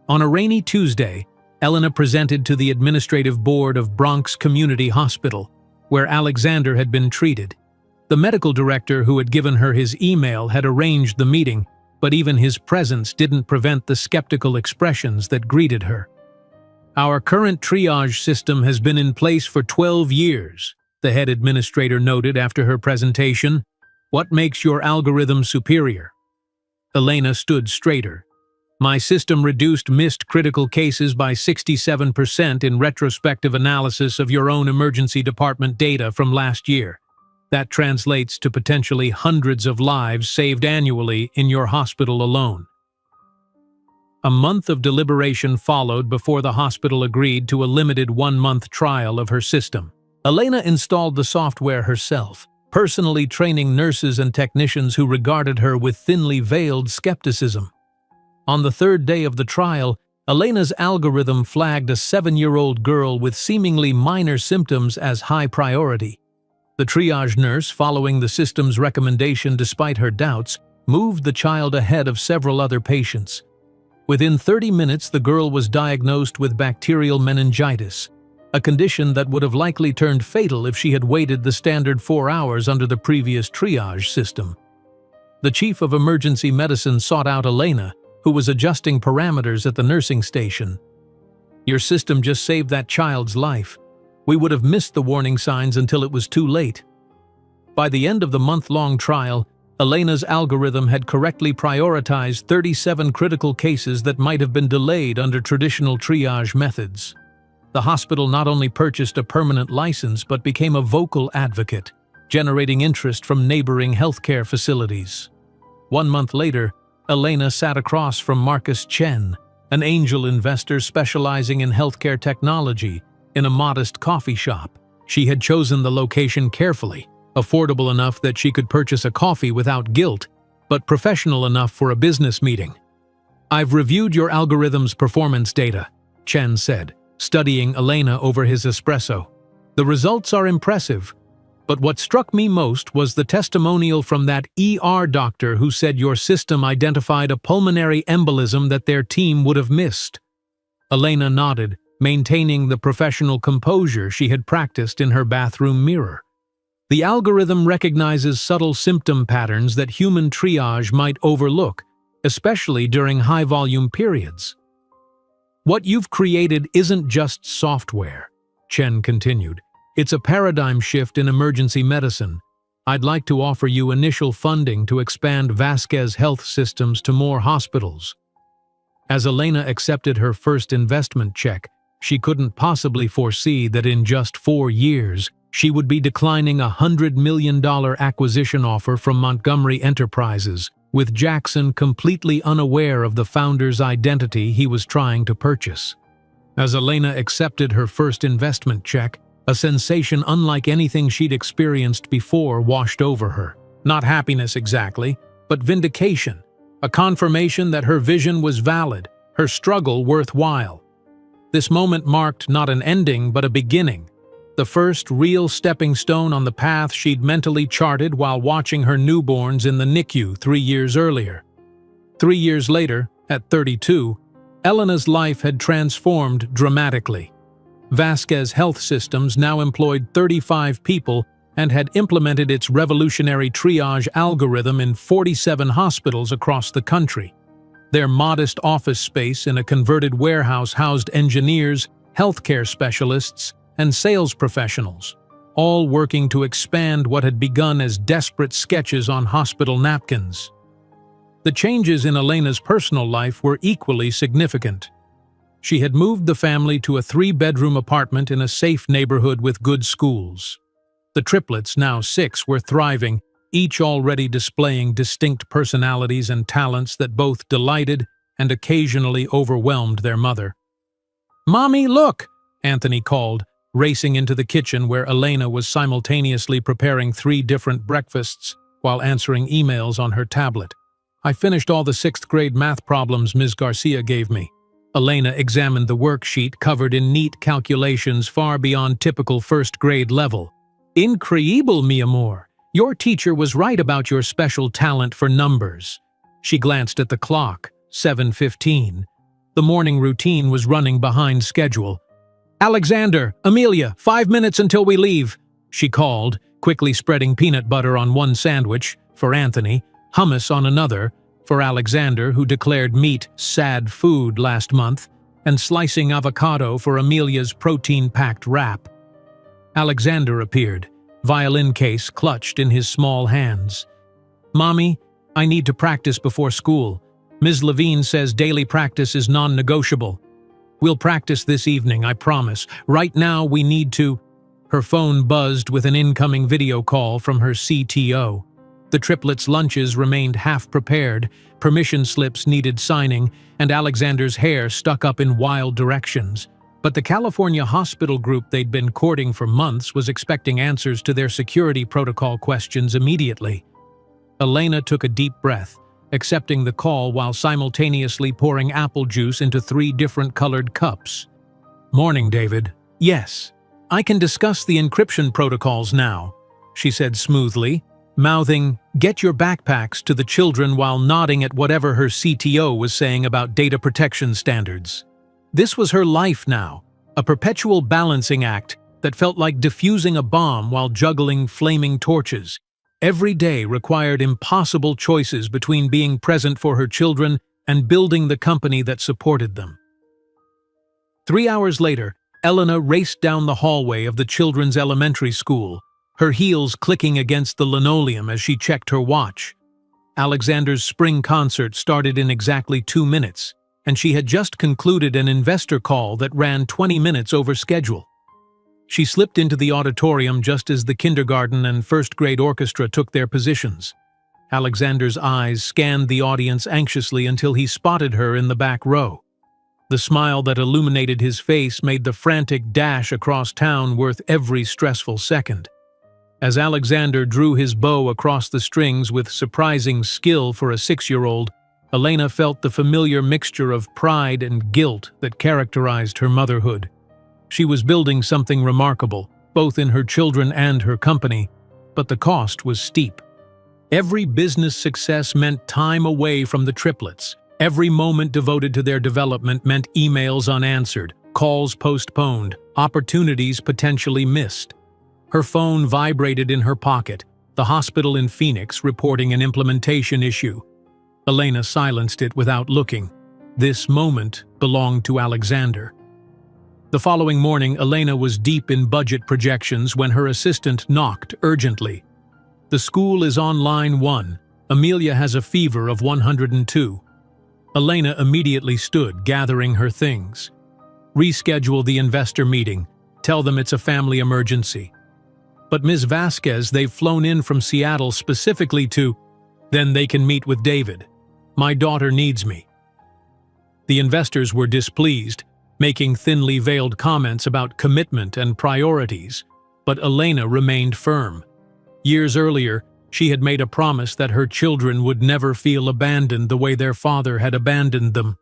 On a rainy Tuesday, Elena presented to the administrative board of Bronx Community Hospital, where Alexander had been treated. The medical director who had given her his email had arranged the meeting, but even his presence didn't prevent the skeptical expressions that greeted her. Our current triage system has been in place for 12 years, the head administrator noted after her presentation. What makes your algorithm superior? Elena stood straighter. My system reduced missed critical cases by 67% in retrospective analysis of your own emergency department data from last year. That translates to potentially hundreds of lives saved annually in your hospital alone. A month of deliberation followed before the hospital agreed to a limited 1-month trial of her system. Elena installed the software herself, personally training nurses and technicians who regarded her with thinly veiled skepticism. On the 3rd day of the trial, Elena's algorithm flagged a 7-year-old girl with seemingly minor symptoms as high priority. The triage nurse, following the system's recommendation despite her doubts, moved the child ahead of several other patients. Within 30 minutes, the girl was diagnosed with bacterial meningitis, a condition that would have likely turned fatal if she had waited the standard 4 hours under the previous triage system. The chief of emergency medicine sought out Elena, who was adjusting parameters at the nursing station. Your system just saved that child's life. We would have missed the warning signs until it was too late. By the end of the month-long trial, Elena's algorithm had correctly prioritized 37 critical cases that might have been delayed under traditional triage methods. The hospital not only purchased a permanent license but became a vocal advocate, generating interest from neighboring healthcare facilities. 1 month later, Elena sat across from Marcus Chen, an angel investor specializing in healthcare technology, in a modest coffee shop. She had chosen the location carefully, affordable enough that she could purchase a coffee without guilt, but professional enough for a business meeting. "I've reviewed your algorithm's performance data," Chen said, studying Elena over his espresso. "The results are impressive, but what struck me most was the testimonial from that ER doctor who said your system identified a pulmonary embolism that their team would have missed." Elena nodded, maintaining the professional composure she had practiced in her bathroom mirror. "The algorithm recognizes subtle symptom patterns that human triage might overlook, especially during high-volume periods." "What you've created isn't just software," Chen continued. "It's a paradigm shift in emergency medicine. I'd like to offer you initial funding to expand Vasquez Health Systems to more hospitals." As Elena accepted her first investment check, she couldn't possibly foresee that in just 4 years, she would be declining a $100 million acquisition offer from Montgomery Enterprises, with Jackson completely unaware of the founder's identity he was trying to purchase. As Elena accepted her first investment check, a sensation unlike anything she'd experienced before washed over her. Not happiness exactly, but vindication, a confirmation that her vision was valid, her struggle worthwhile. This moment marked not an ending but a beginning, the first real stepping stone on the path she'd mentally charted while watching her newborns in the NICU 3 years earlier. 3 years later, at 32, Elena's life had transformed dramatically. Vasquez Health Systems now employed 35 people and had implemented its revolutionary triage algorithm in 47 hospitals across the country. Their modest office space in a converted warehouse housed engineers, healthcare specialists, and sales professionals, all working to expand what had begun as desperate sketches on hospital napkins. The changes in Elena's personal life were equally significant. She had moved the family to a 3-bedroom apartment in a safe neighborhood with good schools. The triplets, now 6, were thriving, each already displaying distinct personalities and talents that both delighted and occasionally overwhelmed their mother. "Mommy, look!" Anthony called, racing into the kitchen where Elena was simultaneously preparing 3 different breakfasts while answering emails on her tablet. "I finished all the 6th grade math problems Ms. Garcia gave me." Elena examined the worksheet covered in neat calculations far beyond typical 1st grade level. "Increíble, mi amor. Your teacher was right about your special talent for numbers." She glanced at the clock, 7:15. The morning routine was running behind schedule. "Alexander, Amelia, 5 minutes until we leave," she called, quickly spreading peanut butter on one sandwich, for Anthony, hummus on another, for Alexander, who declared meat sad food last month, and slicing avocado for Amelia's protein-packed wrap. Alexander appeared, violin case clutched in his small hands. "Mommy, I need to practice before school. Ms. Levine says daily practice is non-negotiable. We'll practice this evening, I promise. Right now we need to—" Her phone buzzed with an incoming video call from her CTO. The triplets' lunches remained half-prepared, permission slips needed signing, and Alexander's hair stuck up in wild directions. But the California hospital group they'd been courting for months was expecting answers to their security protocol questions immediately. Elena took a deep breath, accepting the call while simultaneously pouring apple juice into 3 different colored cups. "Morning, David. Yes, I can discuss the encryption protocols now," she said smoothly, mouthing, "Get your backpacks," to the children while nodding at whatever her CTO was saying about data protection standards. This was her life now, a perpetual balancing act that felt like diffusing a bomb while juggling flaming torches. Every day required impossible choices between being present for her children and building the company that supported them. 3 hours later, Elena raced down the hallway of the children's elementary school, her heels clicking against the linoleum as she checked her watch. Alexander's spring concert started in exactly 2 minutes. and she had just concluded an investor call that ran 20 minutes over schedule. She slipped into the auditorium just as the kindergarten and first-grade orchestra took their positions. Alexander's eyes scanned the audience anxiously until he spotted her in the back row. The smile that illuminated his face made the frantic dash across town worth every stressful second. As Alexander drew his bow across the strings with surprising skill for a 6-year-old, Elena felt the familiar mixture of pride and guilt that characterized her motherhood. She was building something remarkable, both in her children and her company, but the cost was steep. Every business success meant time away from the triplets. Every moment devoted to their development meant emails unanswered, calls postponed, opportunities potentially missed. Her phone vibrated in her pocket, the hospital in Phoenix reporting an implementation issue. Elena silenced it without looking. This moment belonged to Alexander. The following morning, Elena was deep in budget projections when her assistant knocked urgently. "The school is on line 1. Amelia has a fever of 102. Elena immediately stood, gathering her things. "Reschedule the investor meeting. Tell them it's a family emergency." "But Ms. Vasquez, they've flown in from Seattle specifically to—" "Then they can meet with David. My daughter needs me." The investors were displeased, making thinly veiled comments about commitment and priorities, but Elena remained firm. Years earlier, she had made a promise that her children would never feel abandoned the way their father had abandoned them.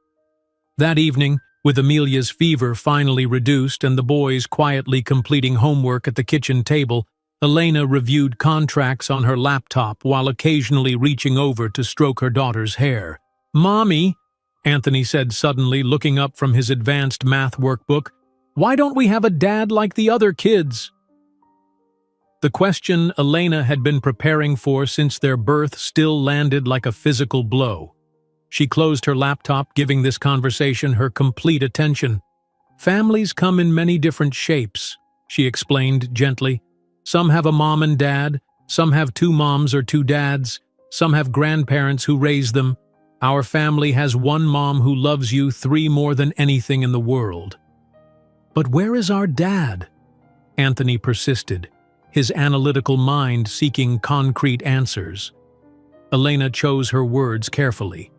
That evening, with Amelia's fever finally reduced and the boys quietly completing homework at the kitchen table, Elena reviewed contracts on her laptop while occasionally reaching over to stroke her daughter's hair. "Mommy," Anthony said suddenly, looking up from his advanced math workbook, "why don't we have a dad like the other kids?" The question Elena had been preparing for since their birth still landed like a physical blow. She closed her laptop, giving this conversation her complete attention. "Families come in many different shapes," she explained gently. "Some have a mom and dad, some have 2 moms or 2 dads, some have grandparents who raise them. Our family has 1 mom who loves you 3 more than anything in the world." "But where is our dad?" Anthony persisted, his analytical mind seeking concrete answers. Elena chose her words carefully.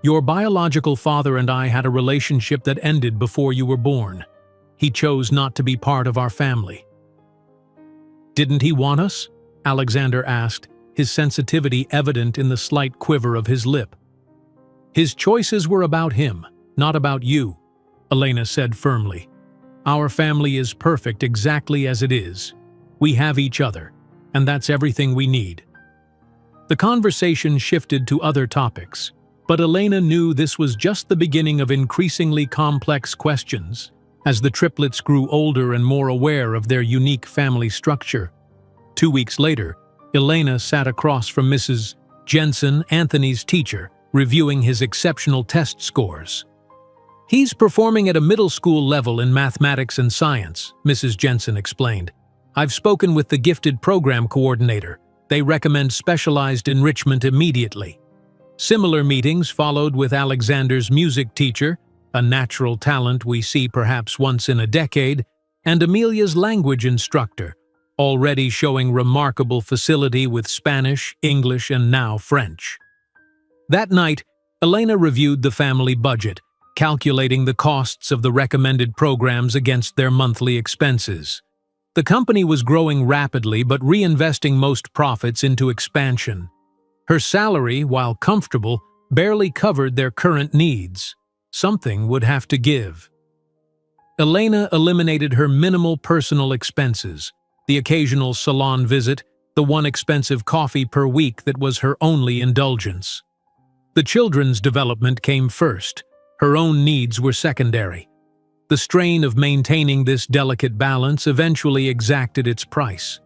"Your biological father and I had a relationship that ended before you were born. He chose not to be part of our family." "Didn't he want us?" Alexander asked, his sensitivity evident in the slight quiver of his lip. "His choices were about him, not about you," Elena said firmly. "Our family is perfect exactly as it is. We have each other, and that's everything we need." The conversation shifted to other topics, but Elena knew this was just the beginning of increasingly complex questions, as the triplets grew older and more aware of their unique family structure. 2 weeks later, Elena sat across from Mrs. Jensen, Anthony's teacher, reviewing his exceptional test scores. "He's performing at a middle school level in mathematics and science," Mrs. Jensen explained. "I've spoken with the gifted program coordinator. They recommend specialized enrichment immediately." Similar meetings followed with Alexander's music teacher, a natural talent we see perhaps once in a decade, and Amelia's language instructor, already showing remarkable facility with Spanish, English, and now French. That night, Elena reviewed the family budget, calculating the costs of the recommended programs against their monthly expenses. The company was growing rapidly but reinvesting most profits into expansion. Her salary, while comfortable, barely covered their current needs. Something would have to give. Elena eliminated her minimal personal expenses, the occasional salon visit, the 1 expensive coffee per week that was her only indulgence. The children's development came first. Her own needs were secondary. The strain of maintaining this delicate balance eventually exacted its price.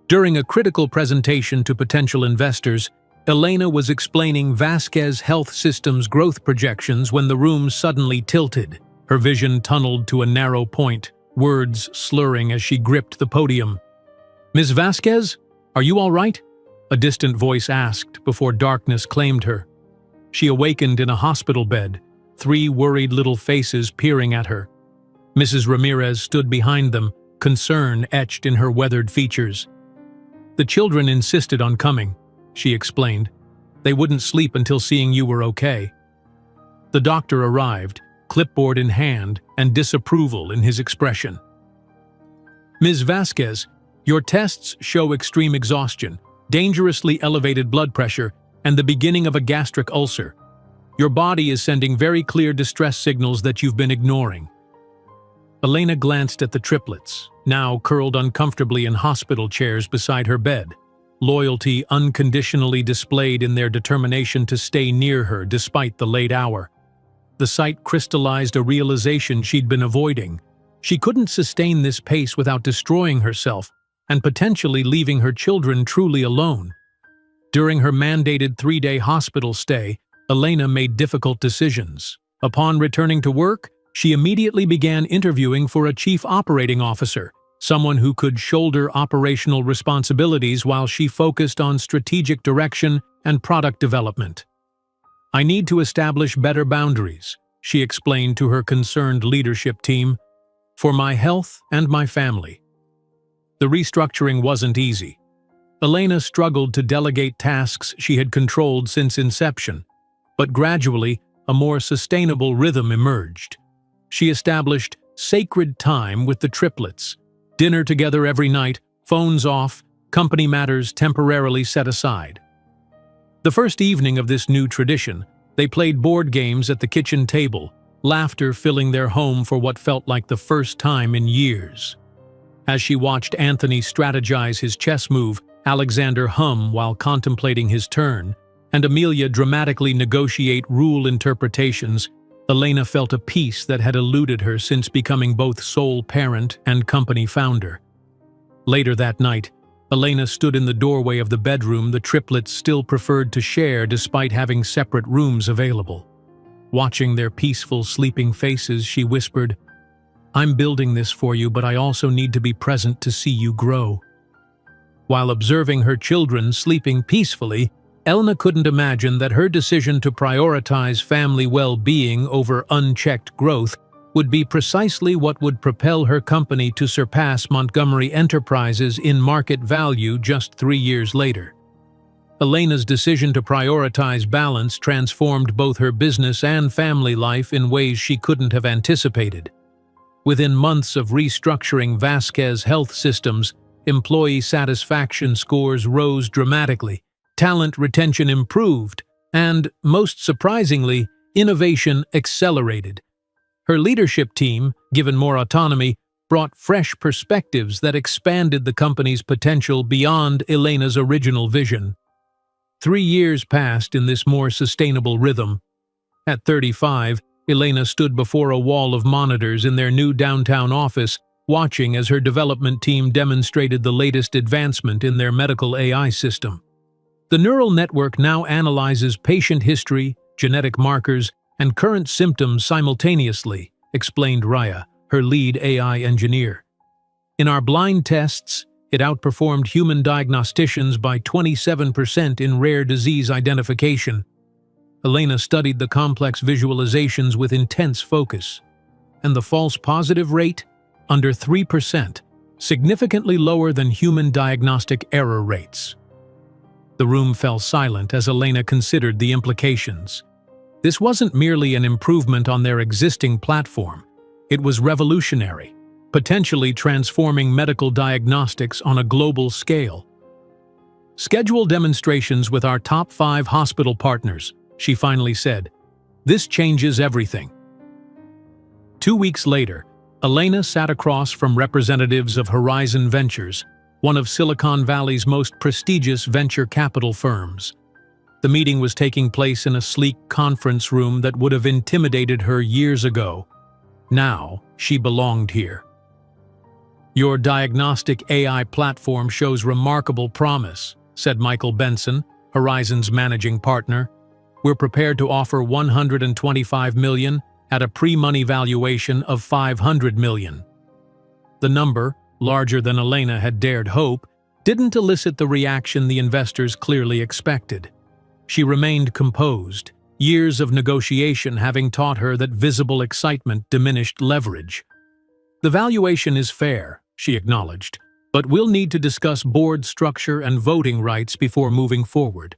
During a critical presentation to potential investors, Elena was explaining Vasquez Health System's growth projections when the room suddenly tilted, her vision tunneled to a narrow point, words slurring as she gripped the podium. "Ms. Vasquez, are you all right?" a distant voice asked before darkness claimed her. She awakened in a hospital bed, 3 worried little faces peering at her. Mrs. Ramirez stood behind them, concern etched in her weathered features. "The children insisted on coming," she explained. "They wouldn't sleep until seeing you were okay." The doctor arrived, clipboard in hand and disapproval in his expression. "Ms. Vasquez, your tests show extreme exhaustion, dangerously elevated blood pressure, and the beginning of a gastric ulcer. Your body is sending very clear distress signals that you've been ignoring." Elena glanced at the triplets, now curled uncomfortably in hospital chairs beside her bed, loyalty unconditionally displayed in their determination to stay near her despite the late hour. The sight crystallized a realization she'd been avoiding. She couldn't sustain this pace without destroying herself and potentially leaving her children truly alone. During her mandated 3-day hospital stay, Elena made difficult decisions. Upon returning to work, she immediately began interviewing for a chief operating officer, someone who could shoulder operational responsibilities while she focused on strategic direction and product development. "I need to establish better boundaries," she explained to her concerned leadership team, "for my health and my family." The restructuring wasn't easy. Elena struggled to delegate tasks she had controlled since inception, but gradually a more sustainable rhythm emerged. She established sacred time with the triplets, dinner together every night, phones off, company matters temporarily set aside. The first evening of this new tradition, they played board games at the kitchen table, laughter filling their home for what felt like the first time in years. As she watched Anthony strategize his chess move, Alexander hum while contemplating his turn, and Amelia dramatically negotiate rule interpretations, Elena felt a peace that had eluded her since becoming both sole parent and company founder. Later that night, Elena stood in the doorway of the bedroom the triplets still preferred to share despite having separate rooms available. Watching their peaceful, sleeping faces, she whispered, "I'm building this for you, but I also need to be present to see you grow." While observing her children sleeping peacefully, Elena couldn't imagine that her decision to prioritize family well-being over unchecked growth would be precisely what would propel her company to surpass Montgomery Enterprises in market value just 3 years later. Elena's decision to prioritize balance transformed both her business and family life in ways she couldn't have anticipated. Within months of restructuring Vasquez Health Systems, employee satisfaction scores rose dramatically, talent retention improved, and, most surprisingly, innovation accelerated. Her leadership team, given more autonomy, brought fresh perspectives that expanded the company's potential beyond Elena's original vision. 3 years passed in this more sustainable rhythm. At 35, Elena stood before a wall of monitors in their new downtown office, watching as her development team demonstrated the latest advancement in their medical AI system. The neural network now analyzes patient history, genetic markers, and current symptoms simultaneously, explained Raya, her lead AI engineer. In our blind tests, it outperformed human diagnosticians by 27% in rare disease identification. Elena studied the complex visualizations with intense focus. And the false positive rate? Under 3%, significantly lower than human diagnostic error rates. The room fell silent as Elena considered the implications. This wasn't merely an improvement on their existing platform. It was revolutionary, potentially transforming medical diagnostics on a global scale. "Schedule demonstrations with our top 5 hospital partners," she finally said. "This changes everything." 2 weeks later, Elena sat across from representatives of Horizon Ventures, one of Silicon Valley's most prestigious venture capital firms. The meeting was taking place in a sleek conference room that would have intimidated her years ago. Now, she belonged here. "Your diagnostic AI platform shows remarkable promise," said Michael Benson, Horizon's managing partner. "We're prepared to offer $125 million at a pre-money valuation of $500 million. The number, larger than Elena had dared hope, didn't elicit the reaction the investors clearly expected. She remained composed, years of negotiation having taught her that visible excitement diminished leverage. "The valuation is fair," she acknowledged, "but we'll need to discuss board structure and voting rights before moving forward."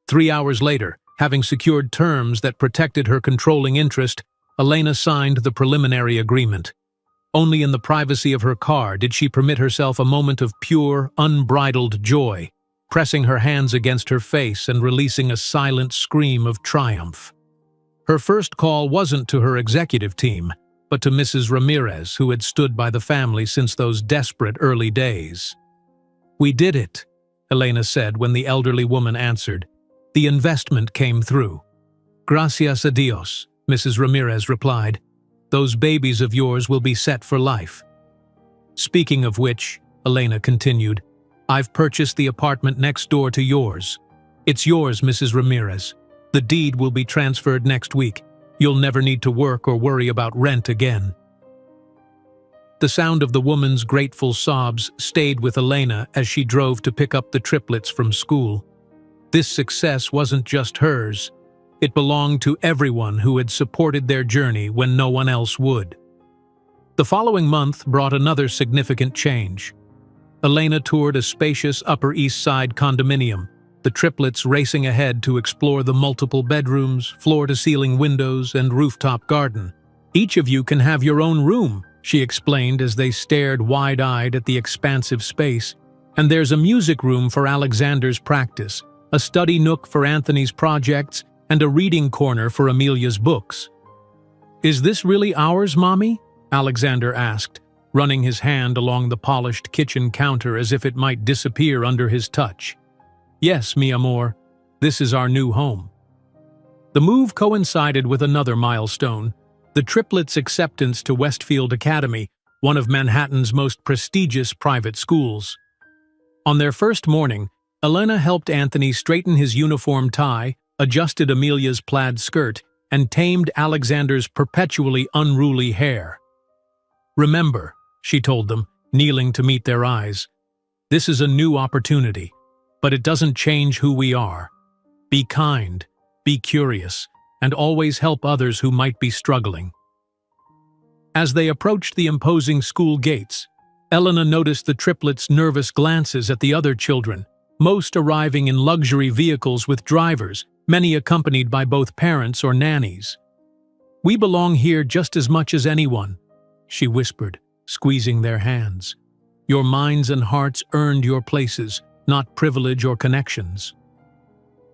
3 hours later, having secured terms that protected her controlling interest, Elena signed the preliminary agreement. Only in the privacy of her car did she permit herself a moment of pure, unbridled joy, pressing her hands against her face and releasing a silent scream of triumph. Her first call wasn't to her executive team, but to Mrs. Ramirez, who had stood by the family since those desperate early days. "We did it," Elena said when the elderly woman answered. "The investment came through." "Gracias a Dios," Mrs. Ramirez replied. "Those babies of yours will be set for life." "Speaking of which," Elena continued, "I've purchased the apartment next door to yours. It's yours, Mrs. Ramirez. The deed will be transferred next week. You'll never need to work or worry about rent again." The sound of the woman's grateful sobs stayed with Elena as she drove to pick up the triplets from school. This success wasn't just hers. It belonged to everyone who had supported their journey when no one else would. The following month brought another significant change. Elena toured a spacious Upper East Side condominium, the triplets racing ahead to explore the multiple bedrooms, floor-to-ceiling windows, and rooftop garden. "Each of you can have your own room," she explained as they stared wide-eyed at the expansive space. "And there's a music room for Alexander's practice, a study nook for Anthony's projects, and a reading corner for Amelia's books." "Is this really ours, Mommy?" Alexander asked, running his hand along the polished kitchen counter as if it might disappear under his touch. "Yes, mi amor. This is our new home." The move coincided with another milestone, the triplets' acceptance to Westfield Academy, one of Manhattan's most prestigious private schools. On their first morning, Elena helped Anthony straighten his uniform tie, adjusted Amelia's plaid skirt, and tamed Alexander's perpetually unruly hair. "Remember," she told them, kneeling to meet their eyes, "this is a new opportunity, but it doesn't change who we are. Be kind, be curious, and always help others who might be struggling." As they approached the imposing school gates, Elena noticed the triplets' nervous glances at the other children, most arriving in luxury vehicles with drivers, many accompanied by both parents or nannies. "We belong here just as much as anyone," she whispered, squeezing their hands. "Your minds and hearts earned your places, not privilege or connections."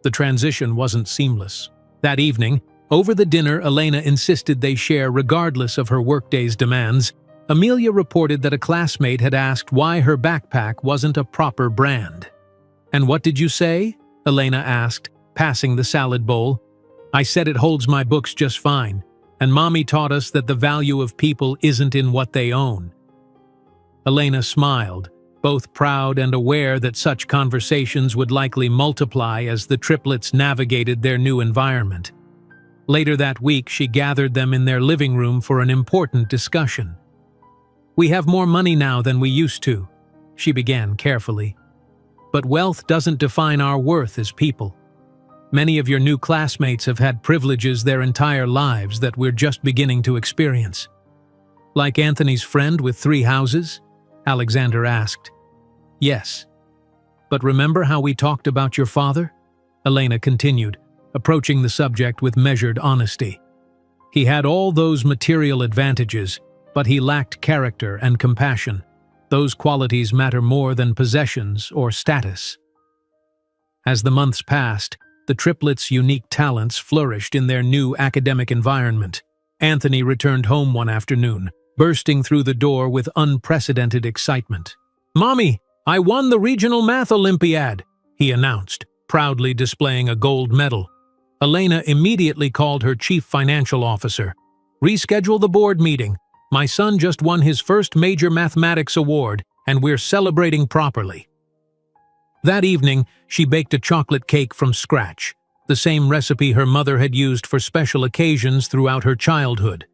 The transition wasn't seamless. That evening, over the dinner Elena insisted they share regardless of her workday's demands, Amelia reported that a classmate had asked why her backpack wasn't a proper brand. "And what did you say?" Elena asked, passing the salad bowl. "I said it holds my books just fine, and Mommy taught us that the value of people isn't in what they own." Elena smiled, both proud and aware that such conversations would likely multiply as the triplets navigated their new environment. Later that week, she gathered them in their living room for an important discussion. "We have more money now than we used to," she began carefully. "But wealth doesn't define our worth as people. Many of your new classmates have had privileges their entire lives that we're just beginning to experience." "Like Anthony's friend with 3 houses?" Alexander asked. "Yes. But remember how we talked about your father?" Elena continued, approaching the subject with measured honesty. "He had all those material advantages, but he lacked character and compassion. Those qualities matter more than possessions or status." As the months passed, the triplets' unique talents flourished in their new academic environment. Anthony returned home one afternoon, bursting through the door with unprecedented excitement. "Mommy, I won the Regional Math Olympiad," he announced, proudly displaying a gold medal. Elena immediately called her chief financial officer. "Reschedule the board meeting. My son just won his first major mathematics award, and we're celebrating properly." That evening, she baked a chocolate cake from scratch, the same recipe her mother had used for special occasions throughout her childhood.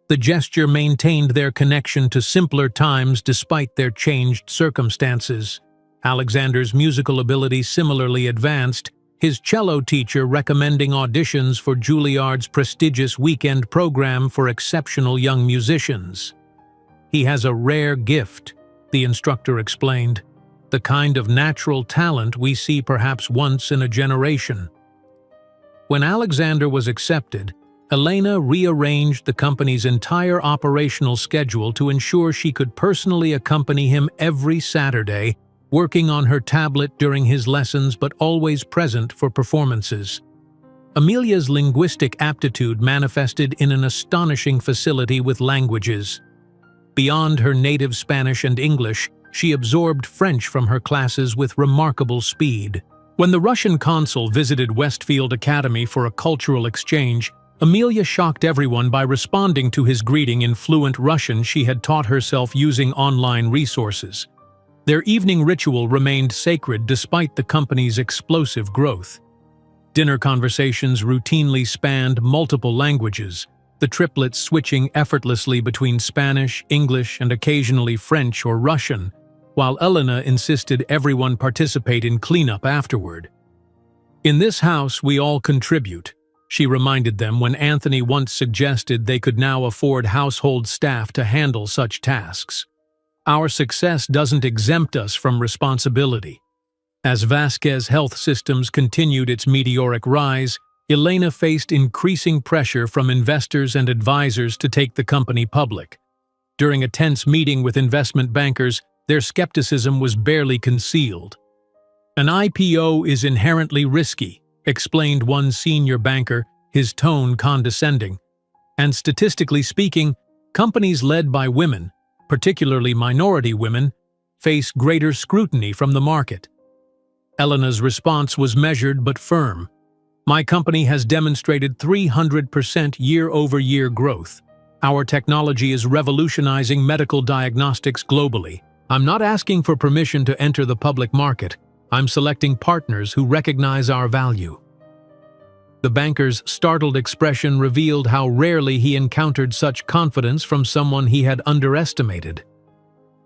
The gesture maintained their connection to simpler times despite their changed circumstances. Alexander's musical ability similarly advanced, his cello teacher recommending auditions for Juilliard's prestigious weekend program for exceptional young musicians. "He has a rare gift," the instructor explained, "the kind of natural talent we see perhaps once in a generation." When Alexander was accepted, Elena rearranged the company's entire operational schedule to ensure she could personally accompany him every Saturday, working on her tablet during his lessons but always present for performances. Amelia's linguistic aptitude manifested in an astonishing facility with languages. Beyond her native Spanish and English, she absorbed French from her classes with remarkable speed. When the Russian consul visited Westfield Academy for a cultural exchange, Amelia shocked everyone by responding to his greeting in fluent Russian she had taught herself using online resources. Their evening ritual remained sacred despite the company's explosive growth. Dinner conversations routinely spanned multiple languages, the triplets switching effortlessly between Spanish, English, and occasionally French or Russian, while Elena insisted everyone participate in cleanup afterward. "In this house, we all contribute," she reminded them when Anthony once suggested they could now afford household staff to handle such tasks. "Our success doesn't exempt us from responsibility." As Vasquez Health Systems continued its meteoric rise, Elena faced increasing pressure from investors and advisors to take the company public. During a tense meeting with investment bankers, their skepticism was barely concealed. "An IPO is inherently risky," explained one senior banker, his tone condescending. "And statistically speaking, companies led by women, particularly minority women, face greater scrutiny from the market." Elena's response was measured but firm. "My company has demonstrated 300% year-over-year growth. Our technology is revolutionizing medical diagnostics globally. I'm not asking for permission to enter the public market. I'm selecting partners who recognize our value." The banker's startled expression revealed how rarely he encountered such confidence from someone he had underestimated.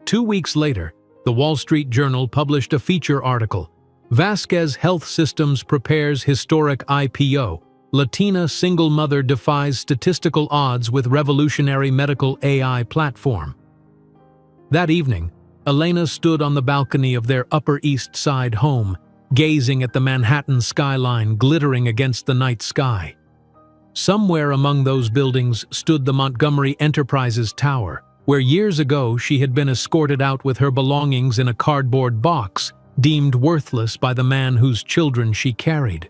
2 weeks later, the Wall Street Journal published a feature article, "Vasquez Health Systems Prepares Historic IPO. Latina Single Mother Defies Statistical Odds with Revolutionary Medical AI Platform." That evening, Elena stood on the balcony of their Upper East Side home, gazing at the Manhattan skyline glittering against the night sky. Somewhere among those buildings stood the Montgomery Enterprises Tower, where years ago she had been escorted out with her belongings in a cardboard box, deemed worthless by the man whose children she carried.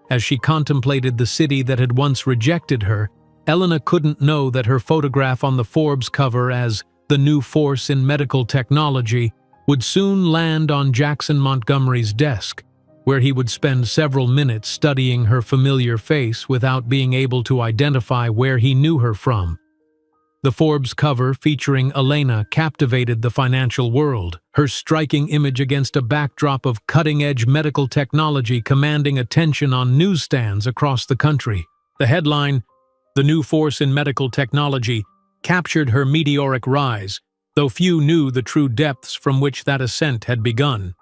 As she contemplated the city that had once rejected her, Elena couldn't know that her photograph on the Forbes cover as "the new force in medical technology" would soon land on Jackson Montgomery's desk, where he would spend several minutes studying her familiar face without being able to identify where he knew her from. The Forbes cover featuring Elena captivated the financial world, her striking image against a backdrop of cutting-edge medical technology commanding attention on newsstands across the country. The headline, "The New Force in Medical Technology," captured her meteoric rise, though few knew the true depths from which that ascent had begun.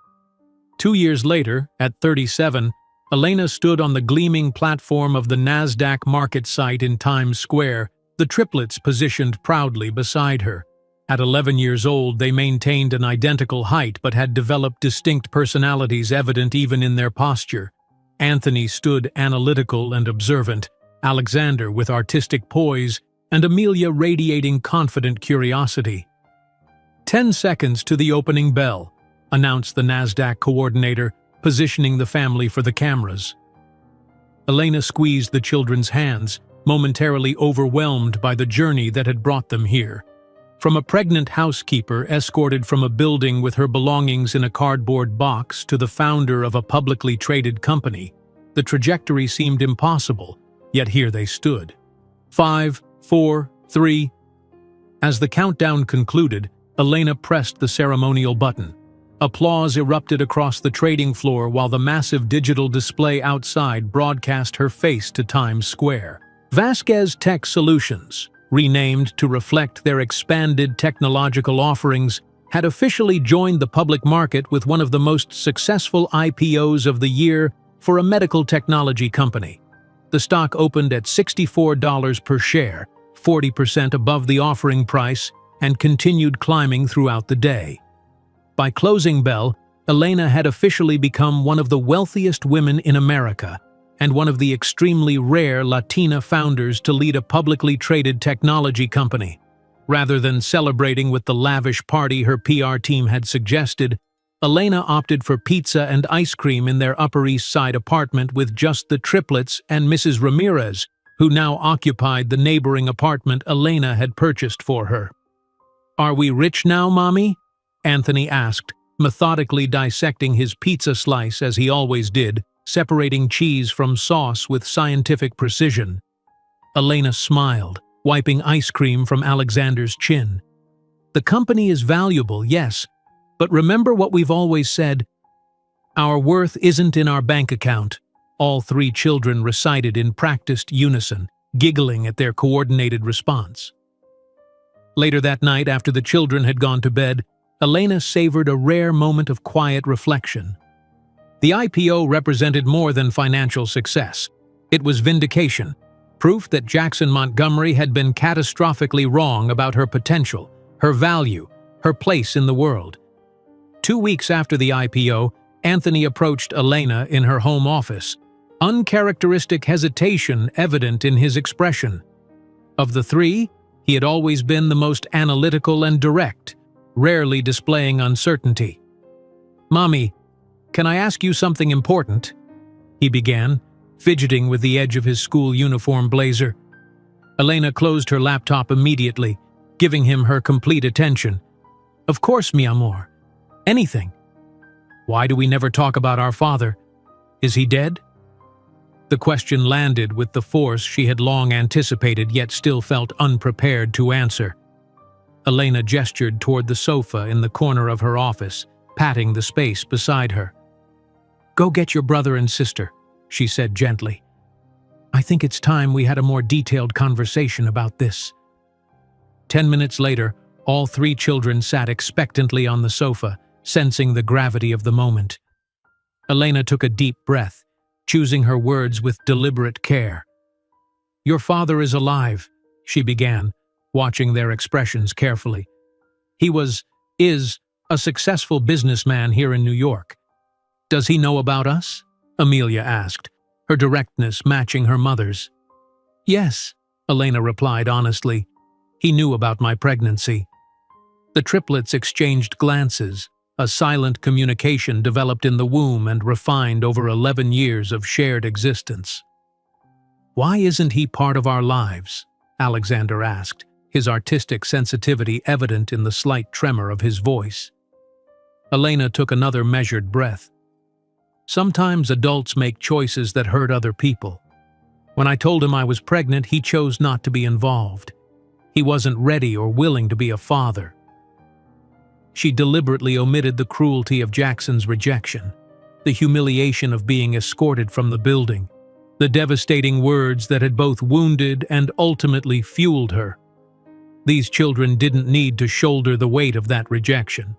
2 years later, at 37, Elena stood on the gleaming platform of the NASDAQ market site in Times Square, the triplets positioned proudly beside her. At 11 years old, they maintained an identical height but had developed distinct personalities evident even in their posture. Anthony stood analytical and observant, Alexander with artistic poise, and Amelia radiating confident curiosity. 10 seconds to the opening bell," announced the NASDAQ coordinator, positioning the family for the cameras. Elena squeezed the children's hands, momentarily overwhelmed by the journey that had brought them here. From a pregnant housekeeper escorted from a building with her belongings in a cardboard box to the founder of a publicly traded company, the trajectory seemed impossible, yet here they stood. 5, 4, 3. As the countdown concluded, Elena pressed the ceremonial button. Applause erupted across the trading floor while the massive digital display outside broadcast her face to Times Square. Vasquez Tech Solutions, renamed to reflect their expanded technological offerings, had officially joined the public market with one of the most successful IPOs of the year for a medical technology company. The stock opened at $64 per share, 40% above the offering price, and continued climbing throughout the day. By closing bell, Elena had officially become one of the wealthiest women in America and one of the extremely rare Latina founders to lead a publicly traded technology company. Rather than celebrating with the lavish party her PR team had suggested, Elena opted for pizza and ice cream in their Upper East Side apartment with just the triplets and Mrs. Ramirez, who now occupied the neighboring apartment Elena had purchased for her. "Are we rich now, Mommy?" Anthony asked, methodically dissecting his pizza slice as he always did, separating cheese from sauce with scientific precision. Elena smiled, wiping ice cream from Alexander's chin. "The company is valuable, yes, but remember what we've always said. Our worth isn't in our bank account." All three children recited in practiced unison, giggling at their coordinated response. Later that night, after the children had gone to bed, Elena savored a rare moment of quiet reflection. The IPO represented more than financial success. It was vindication, proof that Jackson Montgomery had been catastrophically wrong about her potential, her value, her place in the world. 2 weeks after the IPO, Anthony approached Elena in her home office, uncharacteristic hesitation evident in his expression. Of the three, he had always been the most analytical and direct, rarely displaying uncertainty. "Mommy, can I ask you something important?" he began, fidgeting with the edge of his school uniform blazer. Elena closed her laptop immediately, giving him her complete attention. "Of course, mi amor. Anything. Why do we never talk about our father? Is he dead?" The question landed with the force she had long anticipated yet still felt unprepared to answer. Elena gestured toward the sofa in the corner of her office, patting the space beside her. "Go get your brother and sister," she said gently. "I think it's time we had a more detailed conversation about this." 10 minutes later, all three children sat expectantly on the sofa, sensing the gravity of the moment. Elena took a deep breath, choosing her words with deliberate care. "Your father is alive," she began, watching their expressions carefully. Is a successful businessman here in New York. "Does he know about us?" Amelia asked, her directness matching her mother's. "Yes," Elena replied honestly. "He knew about my pregnancy." The triplets exchanged glances. A silent communication developed in the womb and refined over 11 years of shared existence. "Why isn't he part of our lives?" Alexander asked, his artistic sensitivity evident in the slight tremor of his voice. Elena took another measured breath. "Sometimes adults make choices that hurt other people. When I told him I was pregnant, he chose not to be involved. He wasn't ready or willing to be a father." She deliberately omitted the cruelty of Jackson's rejection, the humiliation of being escorted from the building, the devastating words that had both wounded and ultimately fueled her. These children didn't need to shoulder the weight of that rejection.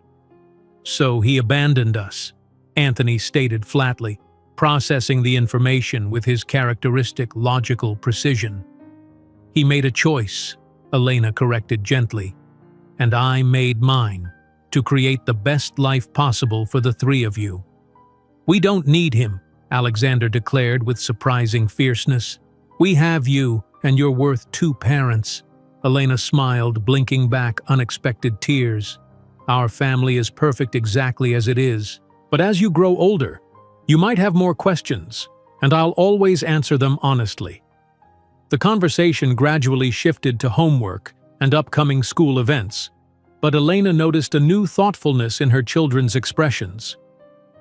"So he abandoned us," Anthony stated flatly, processing the information with his characteristic logical precision. "He made a choice," Elena corrected gently, "and I made mine, to create the best life possible for the three of you." "We don't need him," Alexander declared with surprising fierceness. "We have you, and you're worth 2 parents." Elena smiled, blinking back unexpected tears. "Our family is perfect exactly as it is. But as you grow older, you might have more questions, and I'll always answer them honestly." The conversation gradually shifted to homework and upcoming school events, but Elena noticed a new thoughtfulness in her children's expressions.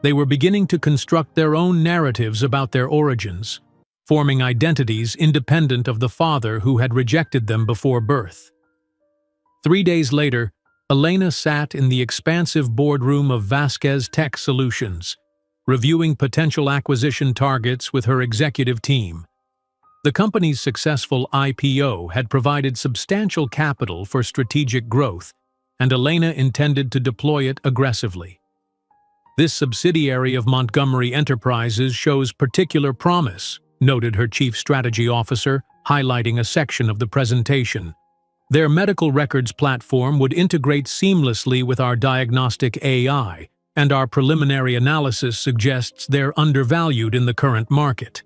They were beginning to construct their own narratives about their origins, forming identities independent of the father who had rejected them before birth. 3 days later, Elena sat in the expansive boardroom of Vasquez Tech Solutions, reviewing potential acquisition targets with her executive team. The company's successful IPO had provided substantial capital for strategic growth, and Elena intended to deploy it aggressively. This subsidiary of Montgomery Enterprises shows particular promise, noted her chief strategy officer, highlighting a section of the presentation. Their medical records platform would integrate seamlessly with our diagnostic AI, and our preliminary analysis suggests they're undervalued in the current market.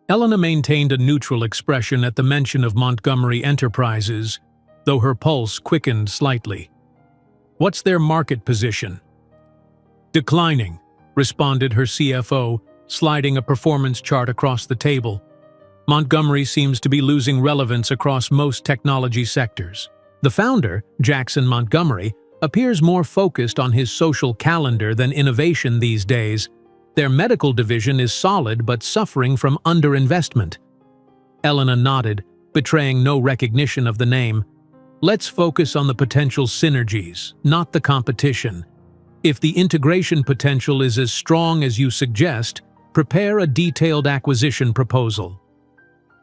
Elena maintained a neutral expression at the mention of Montgomery Enterprises, though her pulse quickened slightly. "What's their market position?" "Declining," responded her CFO, sliding a performance chart across the table. "Montgomery seems to be losing relevance across most technology sectors. The founder, Jackson Montgomery, appears more focused on his social calendar than innovation these days. Their medical division is solid but suffering from underinvestment." Elena nodded, betraying no recognition of the name. "Let's focus on the potential synergies, not the competition. If the integration potential is as strong as you suggest, prepare a detailed acquisition proposal."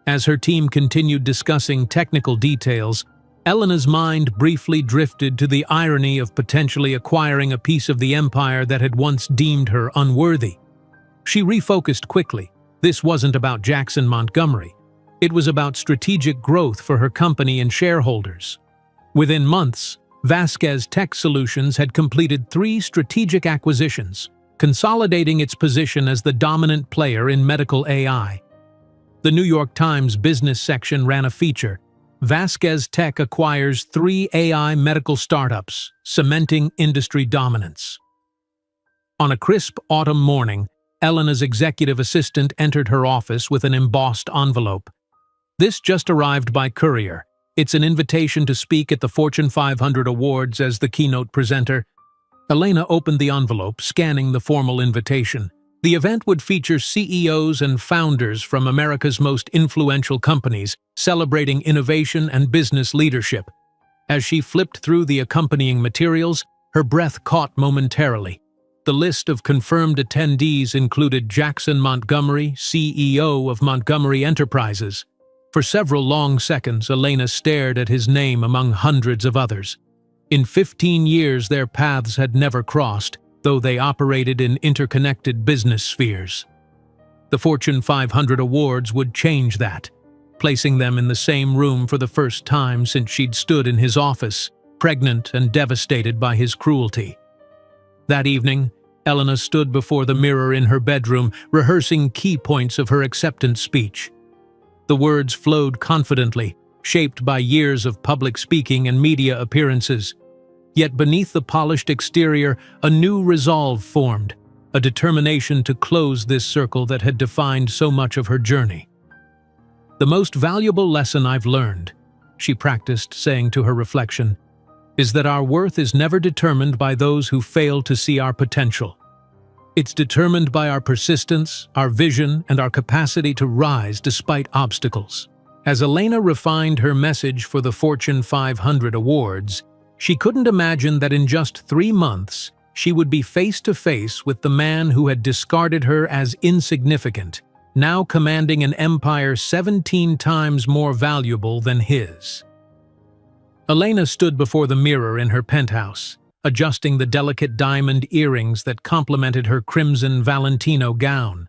As her team continued discussing technical details, Elena's mind briefly drifted to the irony of potentially acquiring a piece of the empire that had once deemed her unworthy. She refocused quickly. This wasn't about Jackson Montgomery. It was about strategic growth for her company and shareholders. Within months, Vasquez Tech Solutions had completed 3 strategic acquisitions, consolidating its position as the dominant player in medical AI. The New York Times business section ran a feature, "Vasquez Tech acquires 3 AI medical startups, cementing industry dominance." On a crisp autumn morning, Elena's executive assistant entered her office with an embossed envelope. "This just arrived by courier. It's an invitation to speak at the Fortune 500 Awards as the keynote presenter." Elena opened the envelope, scanning the formal invitation. The event would feature CEOs and founders from America's most influential companies, celebrating innovation and business leadership. As she flipped through the accompanying materials, her breath caught momentarily. The list of confirmed attendees included Jackson Montgomery, CEO of Montgomery Enterprises. For several long seconds, Elena stared at his name among hundreds of others. In 15 years, their paths had never crossed, though they operated in interconnected business spheres. The Fortune 500 Awards would change that, placing them in the same room for the first time since she'd stood in his office, pregnant and devastated by his cruelty. That evening, Elena stood before the mirror in her bedroom, rehearsing key points of her acceptance speech. The words flowed confidently, shaped by years of public speaking and media appearances. Yet beneath the polished exterior, a new resolve formed, a determination to close this circle that had defined so much of her journey. "The most valuable lesson I've learned," she practiced saying to her reflection, "is that our worth is never determined by those who fail to see our potential. It's determined by our persistence, our vision, and our capacity to rise despite obstacles." As Elena refined her message for the Fortune 500 Awards, she couldn't imagine that in just 3 months, she would be face to face with the man who had discarded her as insignificant, now commanding an empire 17 times more valuable than his. Elena stood before the mirror in her penthouse, adjusting the delicate diamond earrings that complemented her crimson Valentino gown.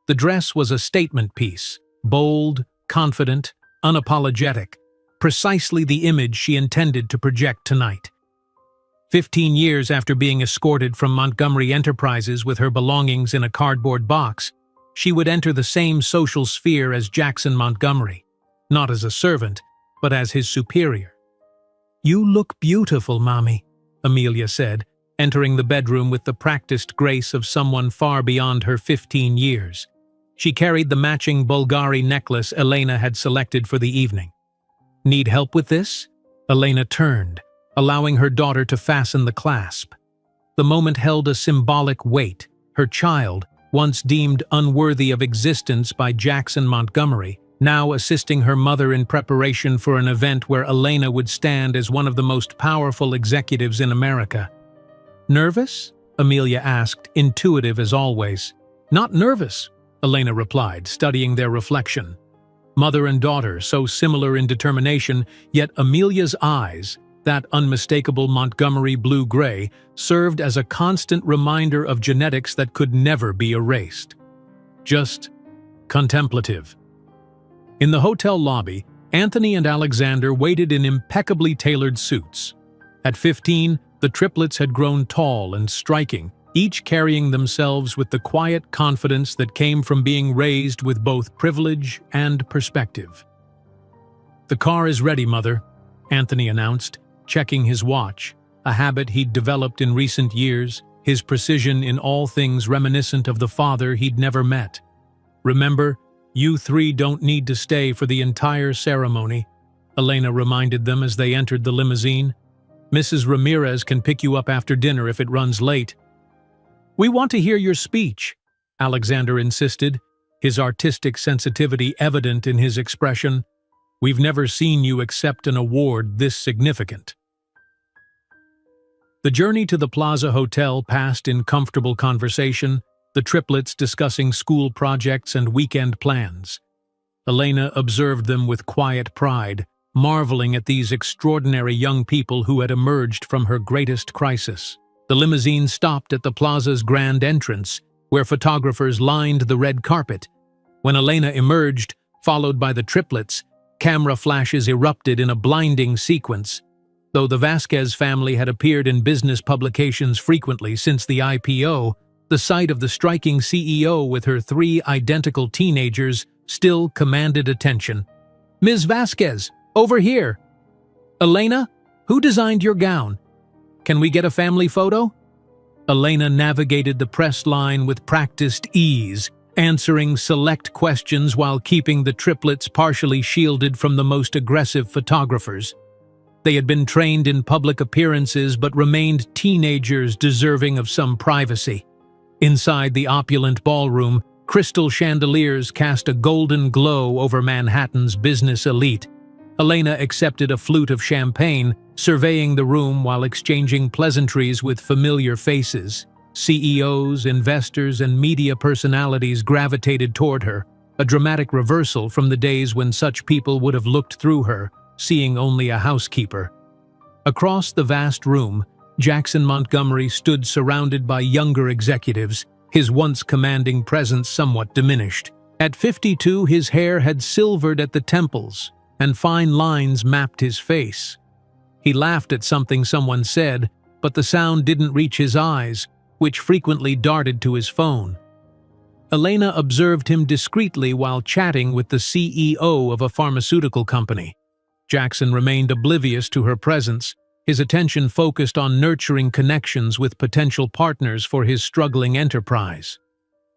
The dress was a statement piece, bold, confident, unapologetic, precisely the image she intended to project tonight. 15 years after being escorted from Montgomery Enterprises with her belongings in a cardboard box, she would enter the same social sphere as Jackson Montgomery, not as a servant, but as his superior. "You look beautiful, Mommy," Amelia said, entering the bedroom with the practiced grace of someone far beyond her 15 years. She carried the matching Bulgari necklace Elena had selected for the evening. "Need help with this?" Elena turned, allowing her daughter to fasten the clasp. The moment held a symbolic weight. Her child, once deemed unworthy of existence by Jackson Montgomery, now assisting her mother in preparation for an event where Elena would stand as one of the most powerful executives in America. "Nervous?" Amelia asked, intuitive as always. "Not nervous," Elena replied, studying their reflection. Mother and daughter, so similar in determination, yet Amelia's eyes, That unmistakable Montgomery blue-gray served as a constant reminder of genetics that could never be erased. Just contemplative. In the hotel lobby, Anthony and Alexander waited in impeccably tailored suits. At 15, the triplets had grown tall and striking, each carrying themselves with the quiet confidence that came from being raised with both privilege and perspective. "The car is ready, Mother," Anthony announced, checking his watch, a habit he'd developed in recent years, his precision in all things reminiscent of the father he'd never met. "Remember, you three don't need to stay for the entire ceremony," Elena reminded them as they entered the limousine. "Mrs. Ramirez can pick you up after dinner if it runs late." "We want to hear your speech," Alexander insisted, his artistic sensitivity evident in his expression. "We've never seen you accept an award this significant." The journey to the Plaza Hotel passed in comfortable conversation, the triplets discussing school projects and weekend plans. Elena observed them with quiet pride, marveling at these extraordinary young people who had emerged from her greatest crisis. The limousine stopped at the plaza's grand entrance, where photographers lined the red carpet. When Elena emerged, followed by the triplets, camera flashes erupted in a blinding sequence. Though the Vasquez family had appeared in business publications frequently since the IPO, the sight of the striking CEO with her three identical teenagers still commanded attention. "Ms. Vasquez, over here!" "Elena, who designed your gown? Can we get a family photo?" Elena navigated the press line with practiced ease, answering select questions while keeping the triplets partially shielded from the most aggressive photographers. They had been trained in public appearances but remained teenagers deserving of some privacy. Inside the opulent ballroom, crystal chandeliers cast a golden glow over Manhattan's business elite. Elena accepted a flute of champagne, surveying the room while exchanging pleasantries with familiar faces. CEOs, investors, and media personalities gravitated toward her, a dramatic reversal from the days when such people would have looked through her, seeing only a housekeeper. Across the vast room, Jackson Montgomery stood surrounded by younger executives, his once commanding presence somewhat diminished. At 52, his hair had silvered at the temples, and fine lines mapped his face. He laughed at something someone said, but the sound didn't reach his eyes, which frequently darted to his phone. Elena observed him discreetly while chatting with the CEO of a pharmaceutical company. Jackson remained oblivious to her presence, his attention focused on nurturing connections with potential partners for his struggling enterprise.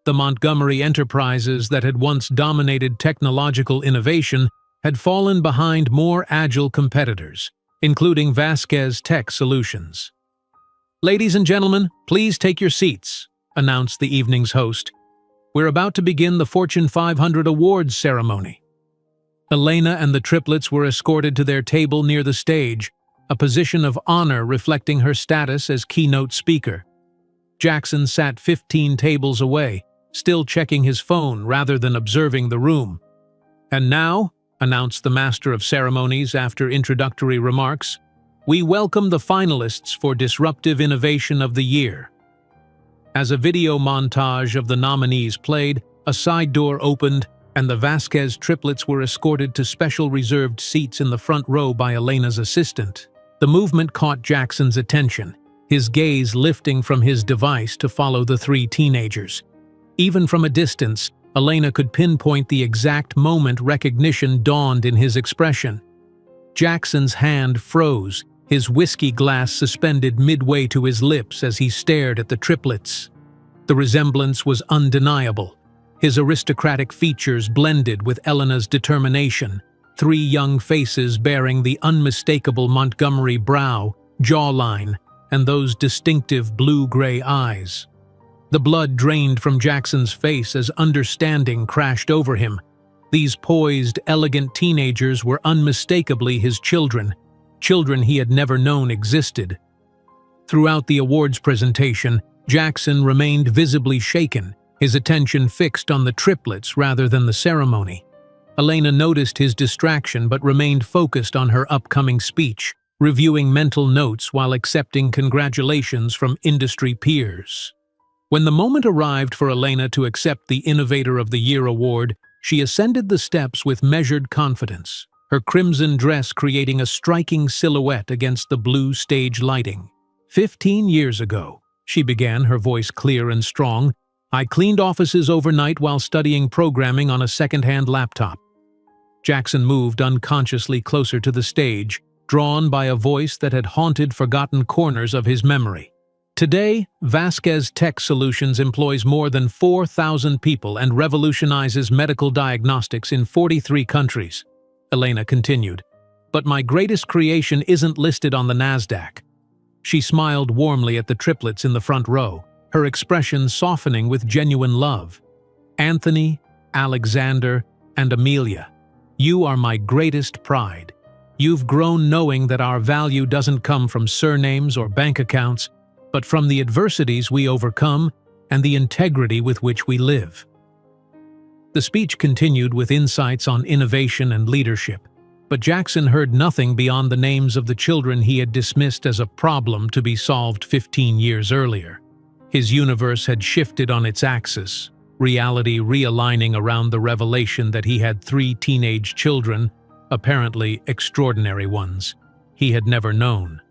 The Montgomery enterprises that had once dominated technological innovation had fallen behind more agile competitors, including Vasquez Tech Solutions. "Ladies and gentlemen, please take your seats," announced the evening's host. "We're about to begin the Fortune 500 awards ceremony." Elena and the triplets were escorted to their table near the stage, a position of honor reflecting her status as keynote speaker. Jackson sat 15 tables away, still checking his phone rather than observing the room. "And now," announced the Master of Ceremonies after introductory remarks, "we welcome the finalists for Disruptive Innovation of the Year." As a video montage of the nominees played, a side door opened, and the Vasquez triplets were escorted to special reserved seats in the front row by Elena's assistant. The movement caught Jackson's attention, his gaze lifting from his device to follow the three teenagers. Even from a distance, Elena could pinpoint the exact moment recognition dawned in his expression. Jackson's hand froze, his whiskey glass suspended midway to his lips as he stared at the triplets. The resemblance was undeniable. His aristocratic features blended with Elena's determination, three young faces bearing the unmistakable Montgomery brow, jawline, and those distinctive blue-gray eyes. The blood drained from Jackson's face as understanding crashed over him. These poised, elegant teenagers were unmistakably his children, children he had never known existed. Throughout the awards presentation, Jackson remained visibly shaken, his attention fixed on the triplets rather than the ceremony. Elena noticed his distraction but remained focused on her upcoming speech, reviewing mental notes while accepting congratulations from industry peers. When the moment arrived for Elena to accept the Innovator of the Year award, she ascended the steps with measured confidence, her crimson dress creating a striking silhouette against the blue stage lighting. 15 years ago, she began, her voice clear and strong, I cleaned offices overnight while studying programming on a second-hand laptop. Jackson moved unconsciously closer to the stage, drawn by a voice that had haunted forgotten corners of his memory. Today, Vasquez Tech Solutions employs more than 4,000 people and revolutionizes medical diagnostics in 43 countries. Elena continued, but my greatest creation isn't listed on the NASDAQ. She smiled warmly at the triplets in the front row, her expression softening with genuine love. Anthony, Alexander, and Amelia, you are my greatest pride. You've grown knowing that our value doesn't come from surnames or bank accounts, but from the adversities we overcome and the integrity with which we live. The speech continued with insights on innovation and leadership, but Jackson heard nothing beyond the names of the children he had dismissed as a problem to be solved 15 years earlier. His universe had shifted on its axis, reality realigning around the revelation that he had 3 teenage children, apparently extraordinary ones, he had never known.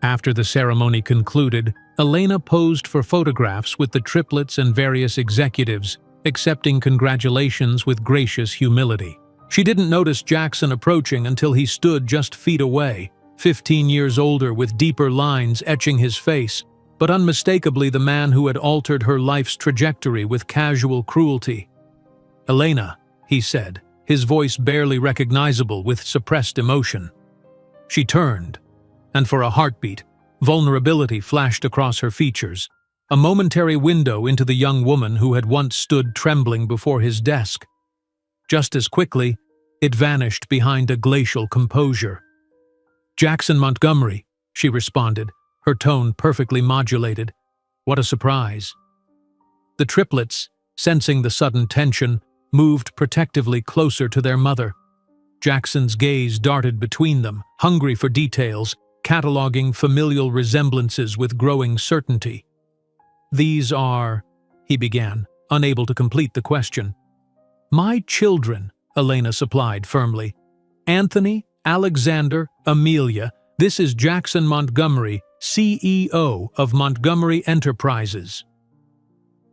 After the ceremony concluded, Elena posed for photographs with the triplets and various executives, accepting congratulations with gracious humility. She didn't notice Jackson approaching until he stood just feet away, 15 years older with deeper lines etching his face, but unmistakably the man who had altered her life's trajectory with casual cruelty. "Elena," he said, his voice barely recognizable with suppressed emotion. She turned, and for a heartbeat, vulnerability flashed across her features, a momentary window into the young woman who had once stood trembling before his desk. Just as quickly, it vanished behind a glacial composure. "Jackson Montgomery," she responded, her tone perfectly modulated. What a surprise. The triplets, sensing the sudden tension, moved protectively closer to their mother. Jackson's gaze darted between them, hungry for details, cataloging familial resemblances with growing certainty. "These are," he began, unable to complete the question. "My children," Elena supplied firmly. "Anthony, Alexander, Amelia, this is Jackson Montgomery, CEO of Montgomery Enterprises."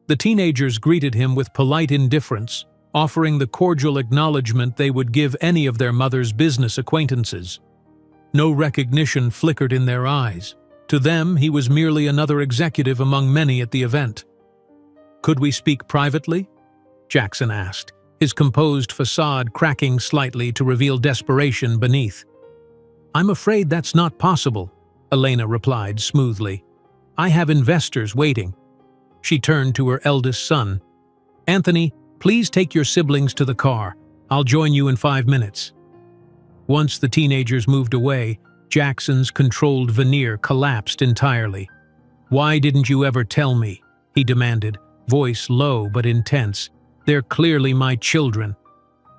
The teenagers greeted him with polite indifference, offering the cordial acknowledgement they would give any of their mother's business acquaintances. No recognition flickered in their eyes. To them, he was merely another executive among many at the event. "Could we speak privately?" Jackson asked, his composed facade cracking slightly to reveal desperation beneath. "I'm afraid that's not possible," Elena replied smoothly. "I have investors waiting." She turned to her eldest son. "Anthony, please take your siblings to the car. I'll join you in 5 minutes." Once the teenagers moved away, Jackson's controlled veneer collapsed entirely. "Why didn't you ever tell me?" he demanded, voice low but intense. "They're clearly my children."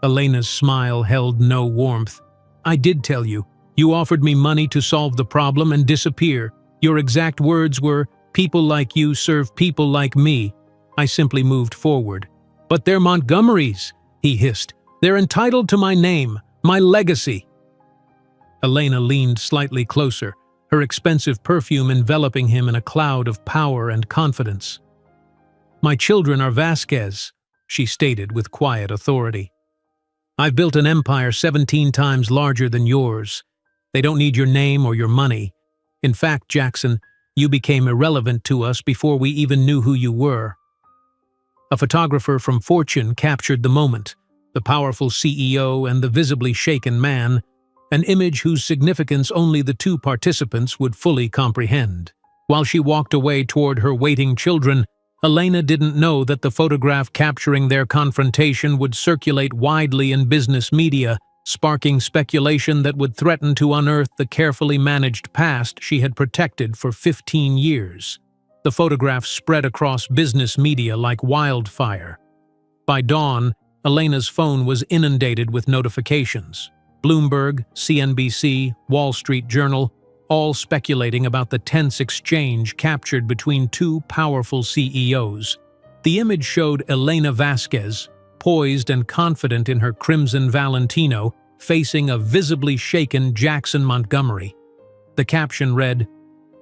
Elena's smile held no warmth. "I did tell you. You offered me money to solve the problem and disappear. Your exact words were, 'People like you serve people like me.' I simply moved forward." "But they're Montgomerys," he hissed. "They're entitled to my name, my legacy." Elena leaned slightly closer, her expensive perfume enveloping him in a cloud of power and confidence. "My children are Vasquez," she stated with quiet authority. "I've built an empire 17 times larger than yours. They don't need your name or your money. In fact, Jackson, you became irrelevant to us before we even knew who you were." A photographer from Fortune captured the moment, the powerful CEO and the visibly shaken man, an image whose significance only the 2 participants would fully comprehend. While she walked away toward her waiting children, Elena didn't know that the photograph capturing their confrontation would circulate widely in business media, sparking speculation that would threaten to unearth the carefully managed past she had protected for 15 years. The photograph spread across business media like wildfire. By dawn, Elena's phone was inundated with notifications. Bloomberg, CNBC, Wall Street Journal, all speculating about the tense exchange captured between two powerful CEOs. The image showed Elena Vasquez, poised and confident in her crimson Valentino, facing a visibly shaken Jackson Montgomery. The caption read,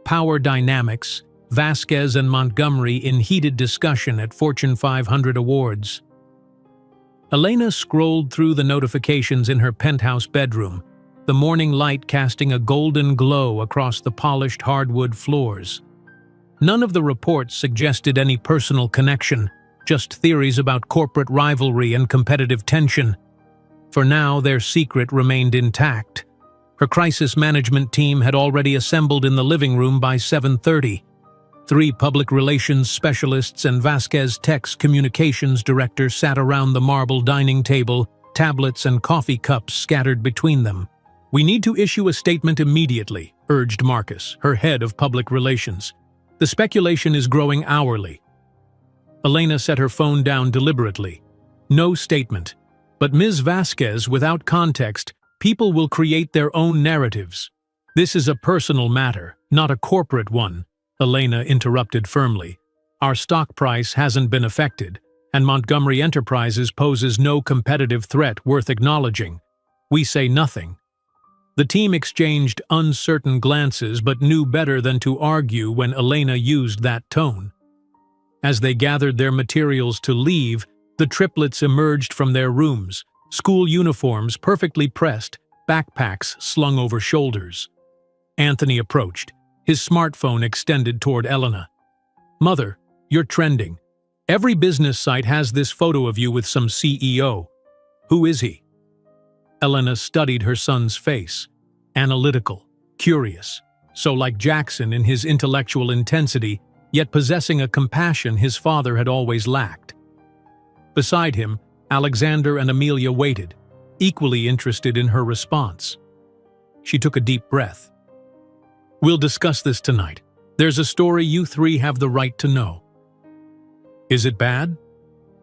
"Power Dynamics, Vasquez and Montgomery in heated discussion at Fortune 500 Awards." Elena scrolled through the notifications in her penthouse bedroom, the morning light casting a golden glow across the polished hardwood floors. None of the reports suggested any personal connection, just theories about corporate rivalry and competitive tension. For now, their secret remained intact. Her crisis management team had already assembled in the living room by 7:30. 3 public relations specialists and Vasquez Tech's communications director sat around the marble dining table, tablets and coffee cups scattered between them. "We need to issue a statement immediately," urged Marcus, her head of public relations. "The speculation is growing hourly." Elena set her phone down deliberately. "No statement. But Ms. Vasquez, without context, people will create their own narratives. This is a personal matter, not a corporate one," Elena interrupted firmly. "Our stock price hasn't been affected, and Montgomery Enterprises poses no competitive threat worth acknowledging. We say nothing." The team exchanged uncertain glances but knew better than to argue when Elena used that tone. As they gathered their materials to leave, the triplets emerged from their rooms, school uniforms perfectly pressed, backpacks slung over shoulders. Anthony approached, his smartphone extended toward Elena. "Mother, you're trending. Every business site has this photo of you with some CEO. Who is he?" Elena studied her son's face. Analytical, curious, so like Jackson in his intellectual intensity, yet possessing a compassion his father had always lacked. Beside him, Alexander and Amelia waited, equally interested in her response. She took a deep breath. "We'll discuss this tonight. There's a story you 3 have the right to know." "Is it bad?"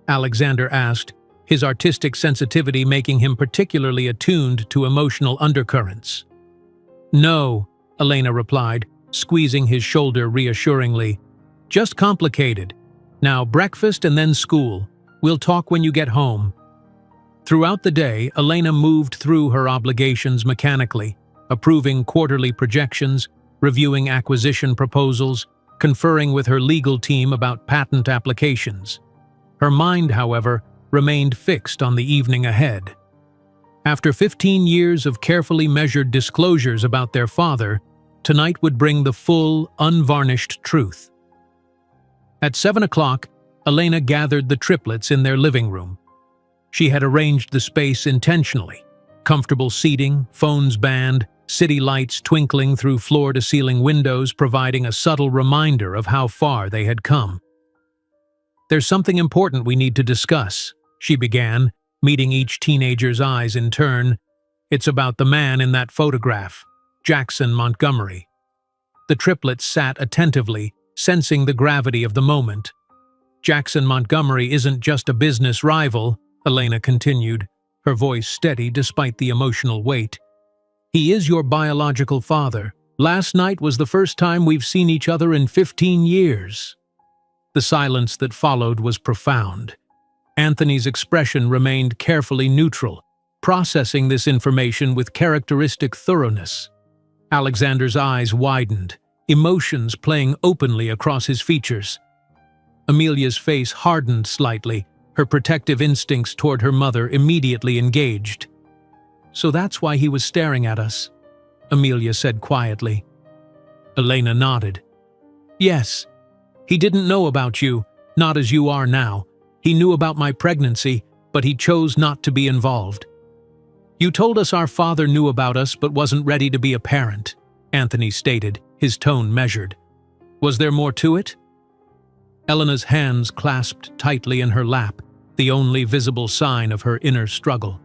Alexander asked, his artistic sensitivity making him particularly attuned to emotional undercurrents. "No," Elena replied, squeezing his shoulder reassuringly. "Just complicated. Now breakfast and then school. We'll talk when you get home." Throughout the day, Elena moved through her obligations mechanically, approving quarterly projections, reviewing acquisition proposals, conferring with her legal team about patent applications. Her mind, however, remained fixed on the evening ahead. After 15 years of carefully measured disclosures about their father, tonight would bring the full, unvarnished truth. At 7 o'clock, Elena gathered the triplets in their living room. She had arranged the space intentionally. Comfortable seating, phones banned, city lights twinkling through floor-to-ceiling windows providing a subtle reminder of how far they had come. "There's something important we need to discuss," she began, meeting each teenager's eyes in turn. "It's about the man in that photograph, Jackson Montgomery." The triplets sat attentively, sensing the gravity of the moment. "Jackson Montgomery isn't just a business rival," Elena continued, her voice steady despite the emotional weight. "He is your biological father. Last night was the first time we've seen each other in 15 years. The silence that followed was profound. Anthony's expression remained carefully neutral, processing this information with characteristic thoroughness. Alexander's eyes widened, emotions playing openly across his features. Amelia's face hardened slightly, her protective instincts toward her mother immediately engaged. "So that's why he was staring at us," Amelia said quietly. Elena nodded. "Yes. He didn't know about you, not as you are now. He knew about my pregnancy, but he chose not to be involved." "You told us our father knew about us but wasn't ready to be a parent," Anthony stated, his tone measured. "Was there more to it?" Elena's hands clasped tightly in her lap, the only visible sign of her inner struggle.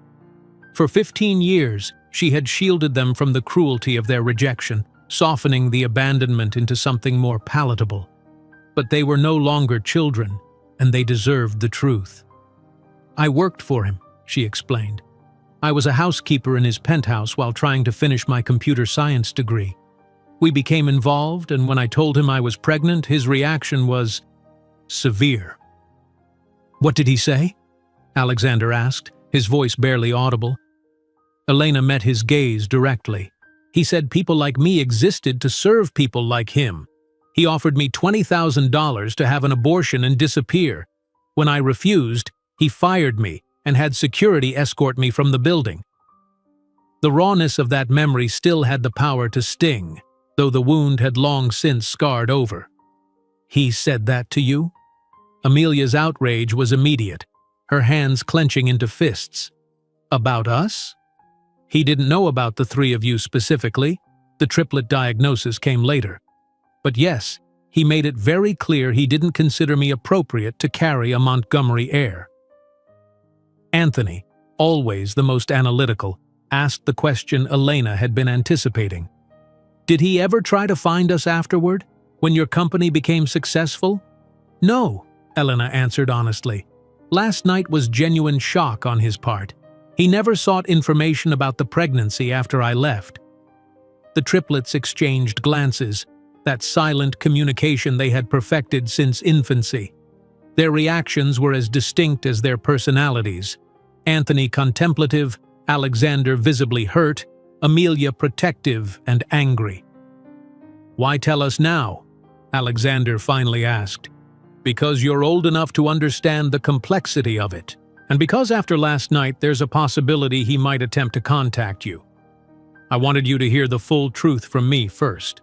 For 15 years, she had shielded them from the cruelty of their rejection, softening the abandonment into something more palatable. But they were no longer children, and they deserved the truth. "I worked for him," she explained. I was a housekeeper in his penthouse while trying to finish my computer science degree. We became involved, and when I told him I was pregnant, his reaction was severe. "What did he say?" Alexander asked, his voice barely audible. Elena met his gaze directly. "He said people like me existed to serve people like him. He offered me $20,000 to have an abortion and disappear. When I refused, he fired me and had security escort me from the building." The rawness of that memory still had the power to sting, though the wound had long since scarred over. "He said that to you?" Amelia's outrage was immediate, her hands clenching into fists. "About us?" "He didn't know about the three of you specifically. The triplet diagnosis came later. But yes, he made it very clear he didn't consider me appropriate to carry a Montgomery heir." Anthony, always the most analytical, asked the question Elena had been anticipating. "Did he ever try to find us afterward, when your company became successful?" "No," Elena answered honestly. "Last night was genuine shock on his part. He never sought information about the pregnancy after I left." The triplets exchanged glances, that silent communication they had perfected since infancy. Their reactions were as distinct as their personalities. Anthony contemplative, Alexander visibly hurt, Amelia protective and angry. "Why tell us now?" Alexander finally asked. "Because you're old enough to understand the complexity of it, and because after last night there's a possibility he might attempt to contact you. I wanted you to hear the full truth from me first."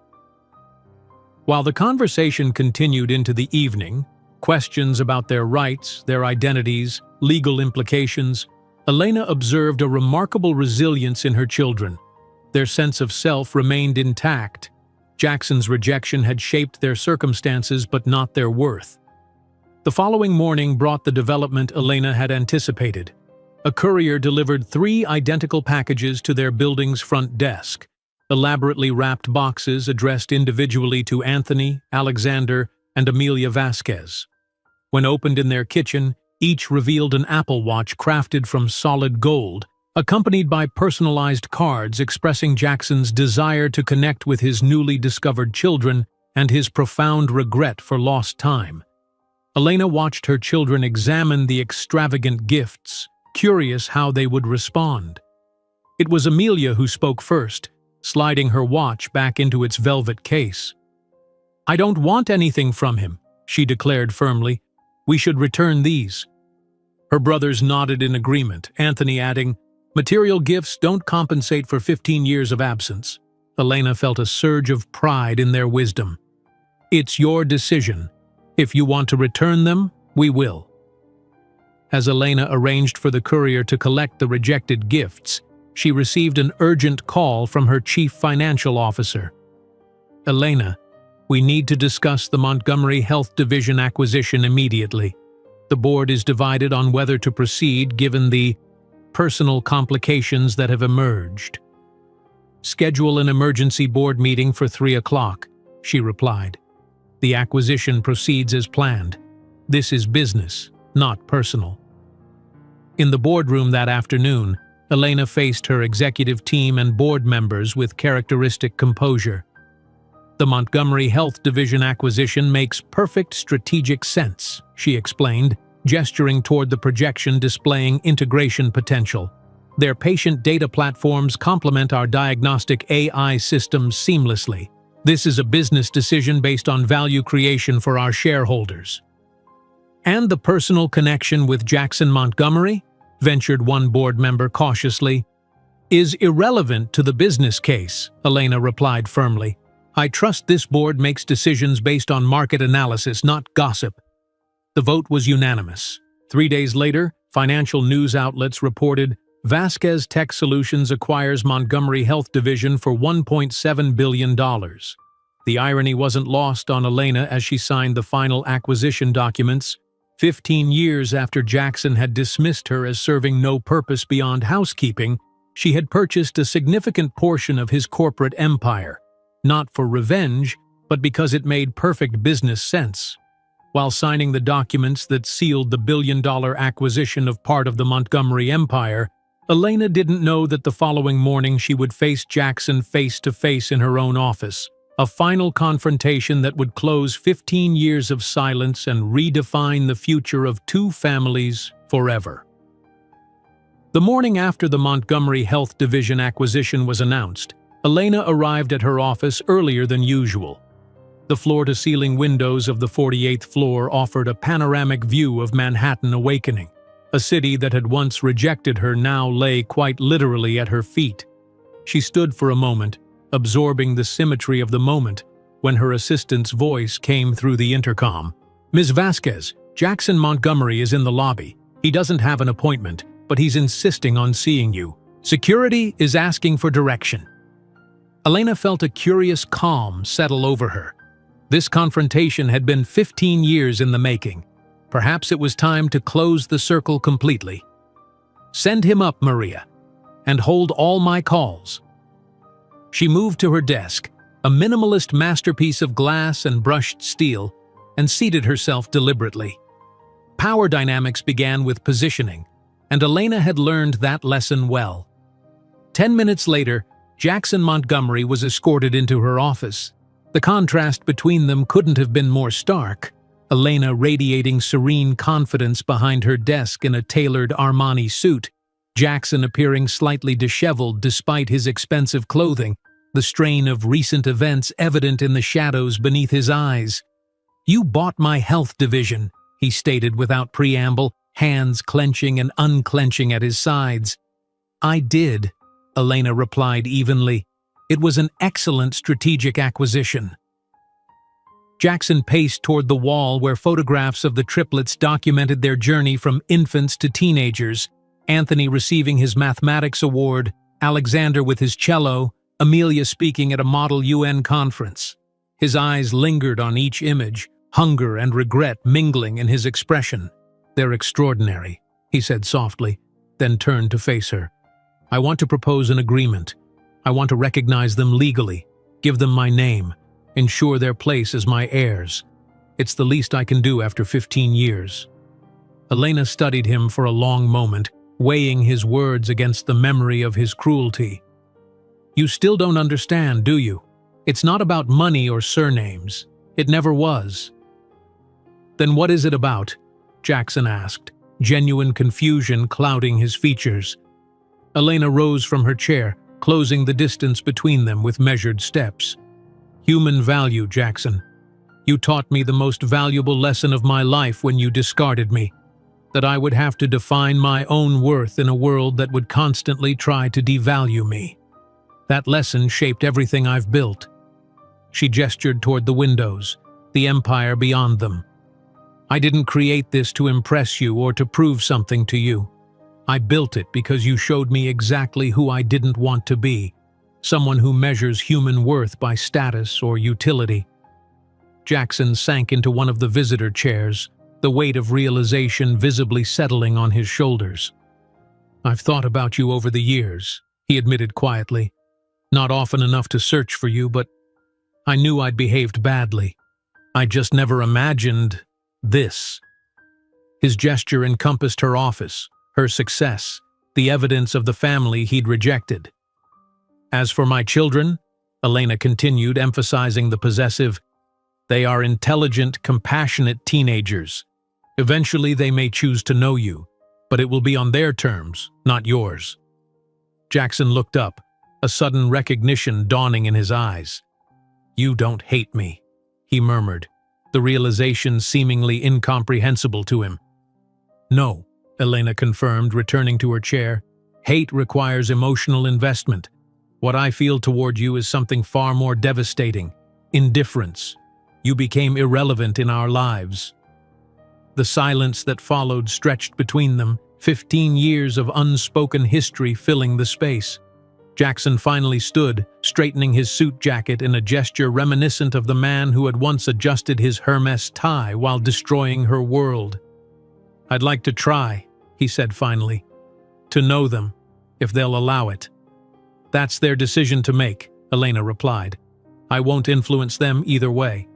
While the conversation continued into the evening, questions about their rights, their identities, legal implications, Elena observed a remarkable resilience in her children. Their sense of self remained intact. Jackson's rejection had shaped their circumstances but not their worth. The following morning brought the development Elena had anticipated. A courier delivered 3 identical packages to their building's front desk, elaborately wrapped boxes addressed individually to Anthony, Alexander, and Amelia Vasquez. When opened in their kitchen, each revealed an Apple Watch crafted from solid gold, accompanied by personalized cards expressing Jackson's desire to connect with his newly discovered children and his profound regret for lost time. Elena watched her children examine the extravagant gifts, curious how they would respond. It was Amelia who spoke first, sliding her watch back into its velvet case. "I don't want anything from him," she declared firmly. "We should return these." Her brothers nodded in agreement, Anthony adding, "Material gifts don't compensate for 15 years of absence." Elena felt a surge of pride in their wisdom. "It's your decision. If you want to return them, we will." As Elena arranged for the courier to collect the rejected gifts, she received an urgent call from her chief financial officer. "Elena, we need to discuss the Montgomery Health Division acquisition immediately. The board is divided on whether to proceed given the personal complications that have emerged." "Schedule an emergency board meeting for 3 o'clock, she replied. "The acquisition proceeds as planned. This is business, not personal." In the boardroom that afternoon, Elena faced her executive team and board members with characteristic composure. "The Montgomery Health Division acquisition makes perfect strategic sense," she explained, gesturing toward the projection displaying integration potential. "Their patient data platforms complement our diagnostic AI systems seamlessly. This is a business decision based on value creation for our shareholders." "And the personal connection with Jackson Montgomery," ventured one board member cautiously. "Is irrelevant to the business case," Elena replied firmly. "I trust this board makes decisions based on market analysis, not gossip." The vote was unanimous. 3 days later, financial news outlets reported Vasquez Tech Solutions acquires Montgomery Health Division for $1.7 billion. The irony wasn't lost on Elena as she signed the final acquisition documents. 15 years after Jackson had dismissed her as serving no purpose beyond housekeeping, she had purchased a significant portion of his corporate empire, not for revenge, but because it made perfect business sense. While signing the documents that sealed the billion-dollar acquisition of part of the Montgomery empire, Elena didn't know that the following morning she would face Jackson face to face in her own office, a final confrontation that would close 15 years of silence and redefine the future of two families forever. The morning after the Montgomery Health Division acquisition was announced, Elena arrived at her office earlier than usual. The floor-to-ceiling windows of the 48th floor offered a panoramic view of Manhattan awakening. A city that had once rejected her now lay quite literally at her feet. She stood for a moment, absorbing the symmetry of the moment, when her assistant's voice came through the intercom. "Ms. Vasquez, Jackson Montgomery is in the lobby. He doesn't have an appointment, but he's insisting on seeing you. Security is asking for direction." Elena felt a curious calm settle over her. This confrontation had been 15 years in the making. Perhaps it was time to close the circle completely. "Send him up, Maria, and hold all my calls." She moved to her desk, a minimalist masterpiece of glass and brushed steel, and seated herself deliberately. Power dynamics began with positioning, and Elena had learned that lesson well. 10 minutes later, Jackson Montgomery was escorted into her office. The contrast between them couldn't have been more stark. Elena radiating serene confidence behind her desk in a tailored Armani suit, Jackson appearing slightly disheveled despite his expensive clothing, the strain of recent events evident in the shadows beneath his eyes. "You bought my health division," he stated without preamble, hands clenching and unclenching at his sides. "I did," Elena replied evenly. "It was an excellent strategic acquisition." Jackson paced toward the wall where photographs of the triplets documented their journey from infants to teenagers, Anthony receiving his mathematics award, Alexander with his cello, Amelia speaking at a Model UN conference. His eyes lingered on each image, hunger and regret mingling in his expression. "They're extraordinary," he said softly, then turned to face her. "I want to propose an agreement. I want to recognize them legally, give them my name, ensure their place as my heirs. It's the least I can do after 15 years." Elena studied him for a long moment, weighing his words against the memory of his cruelty. "You still don't understand, do you? It's not about money or surnames. It never was." "Then what is it about?" Jackson asked, genuine confusion clouding his features. Elena rose from her chair, closing the distance between them with measured steps. "Human value, Jackson. You taught me the most valuable lesson of my life when you discarded me, that I would have to define my own worth in a world that would constantly try to devalue me. That lesson shaped everything I've built." She gestured toward the windows, the empire beyond them. "I didn't create this to impress you or to prove something to you. I built it because you showed me exactly who I didn't want to be, someone who measures human worth by status or utility." Jackson sank into one of the visitor chairs, the weight of realization visibly settling on his shoulders. "I've thought about you over the years," he admitted quietly. "Not often enough to search for you, but I knew I'd behaved badly. I just never imagined this." His gesture encompassed her office, her success, the evidence of the family he'd rejected. "As for my children," Elena continued, emphasizing the possessive, "they are intelligent, compassionate teenagers. Eventually they may choose to know you, but it will be on their terms, not yours." Jackson looked up, a sudden recognition dawning in his eyes. "You don't hate me," he murmured, the realization seemingly incomprehensible to him. "No," Elena confirmed, returning to her chair. "Hate requires emotional investment. What I feel toward you is something far more devastating: indifference. You became irrelevant in our lives." The silence that followed stretched between them, 15 years of unspoken history filling the space. Jackson finally stood, straightening his suit jacket in a gesture reminiscent of the man who had once adjusted his Hermes tie while destroying her world. "I'd like to try," he said finally, "to know them, if they'll allow it." "That's their decision to make," Elena replied. "I won't influence them either way."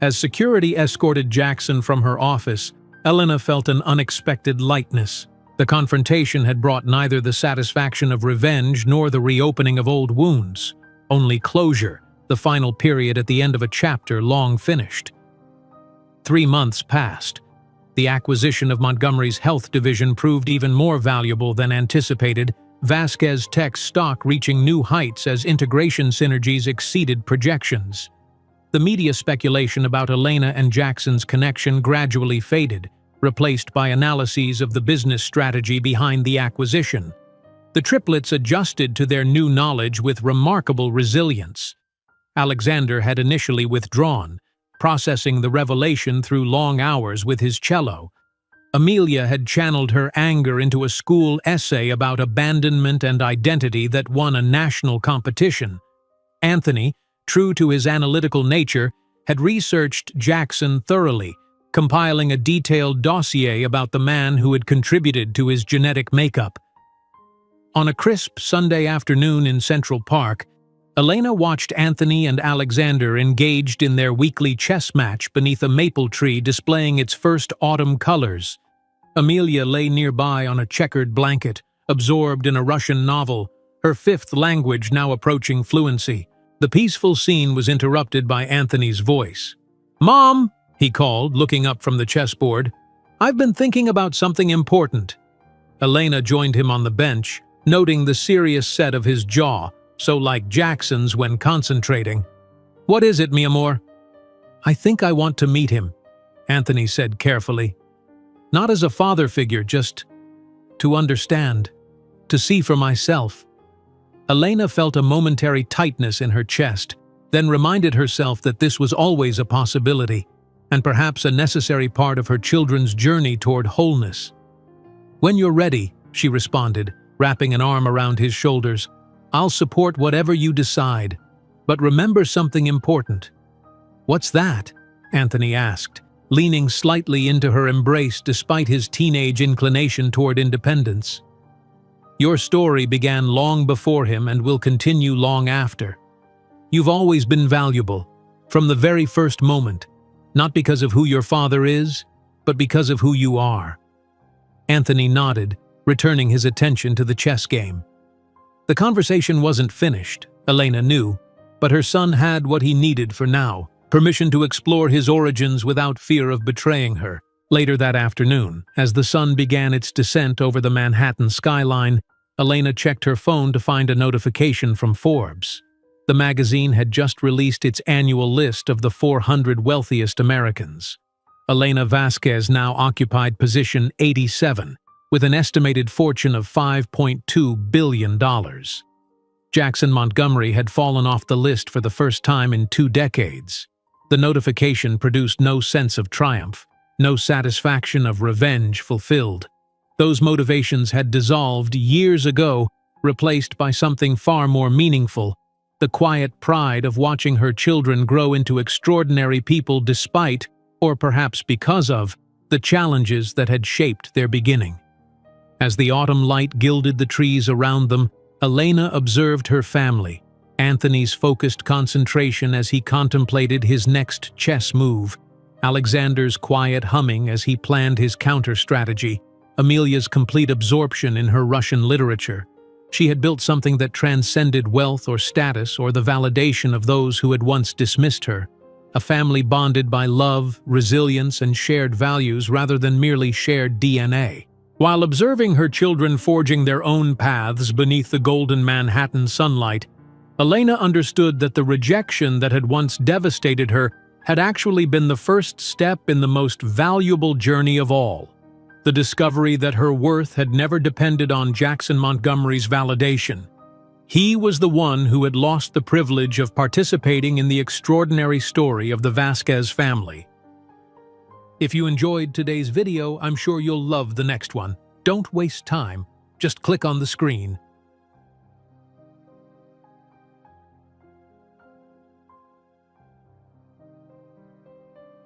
As security escorted Jackson from her office, Elena felt an unexpected lightness. The confrontation had brought neither the satisfaction of revenge nor the reopening of old wounds, only closure, the final period at the end of a chapter long finished. 3 months passed. The acquisition of Montgomery's health division proved even more valuable than anticipated, Vasquez Tech's stock reaching new heights as integration synergies exceeded projections. The media speculation about Elena and Jackson's connection gradually faded, replaced by analyses of the business strategy behind the acquisition. The triplets adjusted to their new knowledge with remarkable resilience. Alexander had initially withdrawn, processing the revelation through long hours with his cello. Amelia had channeled her anger into a school essay about abandonment and identity that won a national competition. Anthony, true to his analytical nature, had researched Jackson thoroughly, compiling a detailed dossier about the man who had contributed to his genetic makeup. On a crisp Sunday afternoon in Central Park, Elena watched Anthony and Alexander engaged in their weekly chess match beneath a maple tree displaying its first autumn colors. Amelia lay nearby on a checkered blanket, absorbed in a Russian novel, her fifth language now approaching fluency. The peaceful scene was interrupted by Anthony's voice. "Mom!" he called, looking up from the chessboard. "I've been thinking about something important." Elena joined him on the bench, noting the serious set of his jaw, so like Jackson's when concentrating. "What is it, mi amor?" "I think I want to meet him," Anthony said carefully. "Not as a father figure, just to understand, to see for myself." Elena felt a momentary tightness in her chest, then reminded herself that this was always a possibility, and perhaps a necessary part of her children's journey toward wholeness. "When you're ready," she responded, wrapping an arm around his shoulders. "I'll support whatever you decide, but remember something important." "What's that?" Anthony asked, leaning slightly into her embrace despite his teenage inclination toward independence. "Your story began long before him and will continue long after. You've always been valuable, from the very first moment, not because of who your father is, but because of who you are." Anthony nodded, returning his attention to the chess game. The conversation wasn't finished, Elena knew, but her son had what he needed for now, permission to explore his origins without fear of betraying her. Later that afternoon, as the sun began its descent over the Manhattan skyline, Elena checked her phone to find a notification from Forbes. The magazine had just released its annual list of the 400 wealthiest Americans. Elena Vasquez now occupied position 87, with an estimated fortune of $5.2 billion. Jackson Montgomery had fallen off the list for the first time in 2 decades. The notification produced no sense of triumph, no satisfaction of revenge fulfilled. Those motivations had dissolved years ago, replaced by something far more meaningful: the quiet pride of watching her children grow into extraordinary people despite, or perhaps because of, the challenges that had shaped their beginning. As the autumn light gilded the trees around them, Elena observed her family, Anthony's focused concentration as he contemplated his next chess move, Alexander's quiet humming as he planned his counter-strategy, Amelia's complete absorption in her Russian literature. She had built something that transcended wealth or status or the validation of those who had once dismissed her, a family bonded by love, resilience, and shared values rather than merely shared DNA. While observing her children forging their own paths beneath the golden Manhattan sunlight, Elena understood that the rejection that had once devastated her had actually been the first step in the most valuable journey of all: the discovery that her worth had never depended on Jackson Montgomery's validation. He was the one who had lost the privilege of participating in the extraordinary story of the Vasquez family. If you enjoyed today's video, I'm sure you'll love the next one. Don't waste time. Just click on the screen.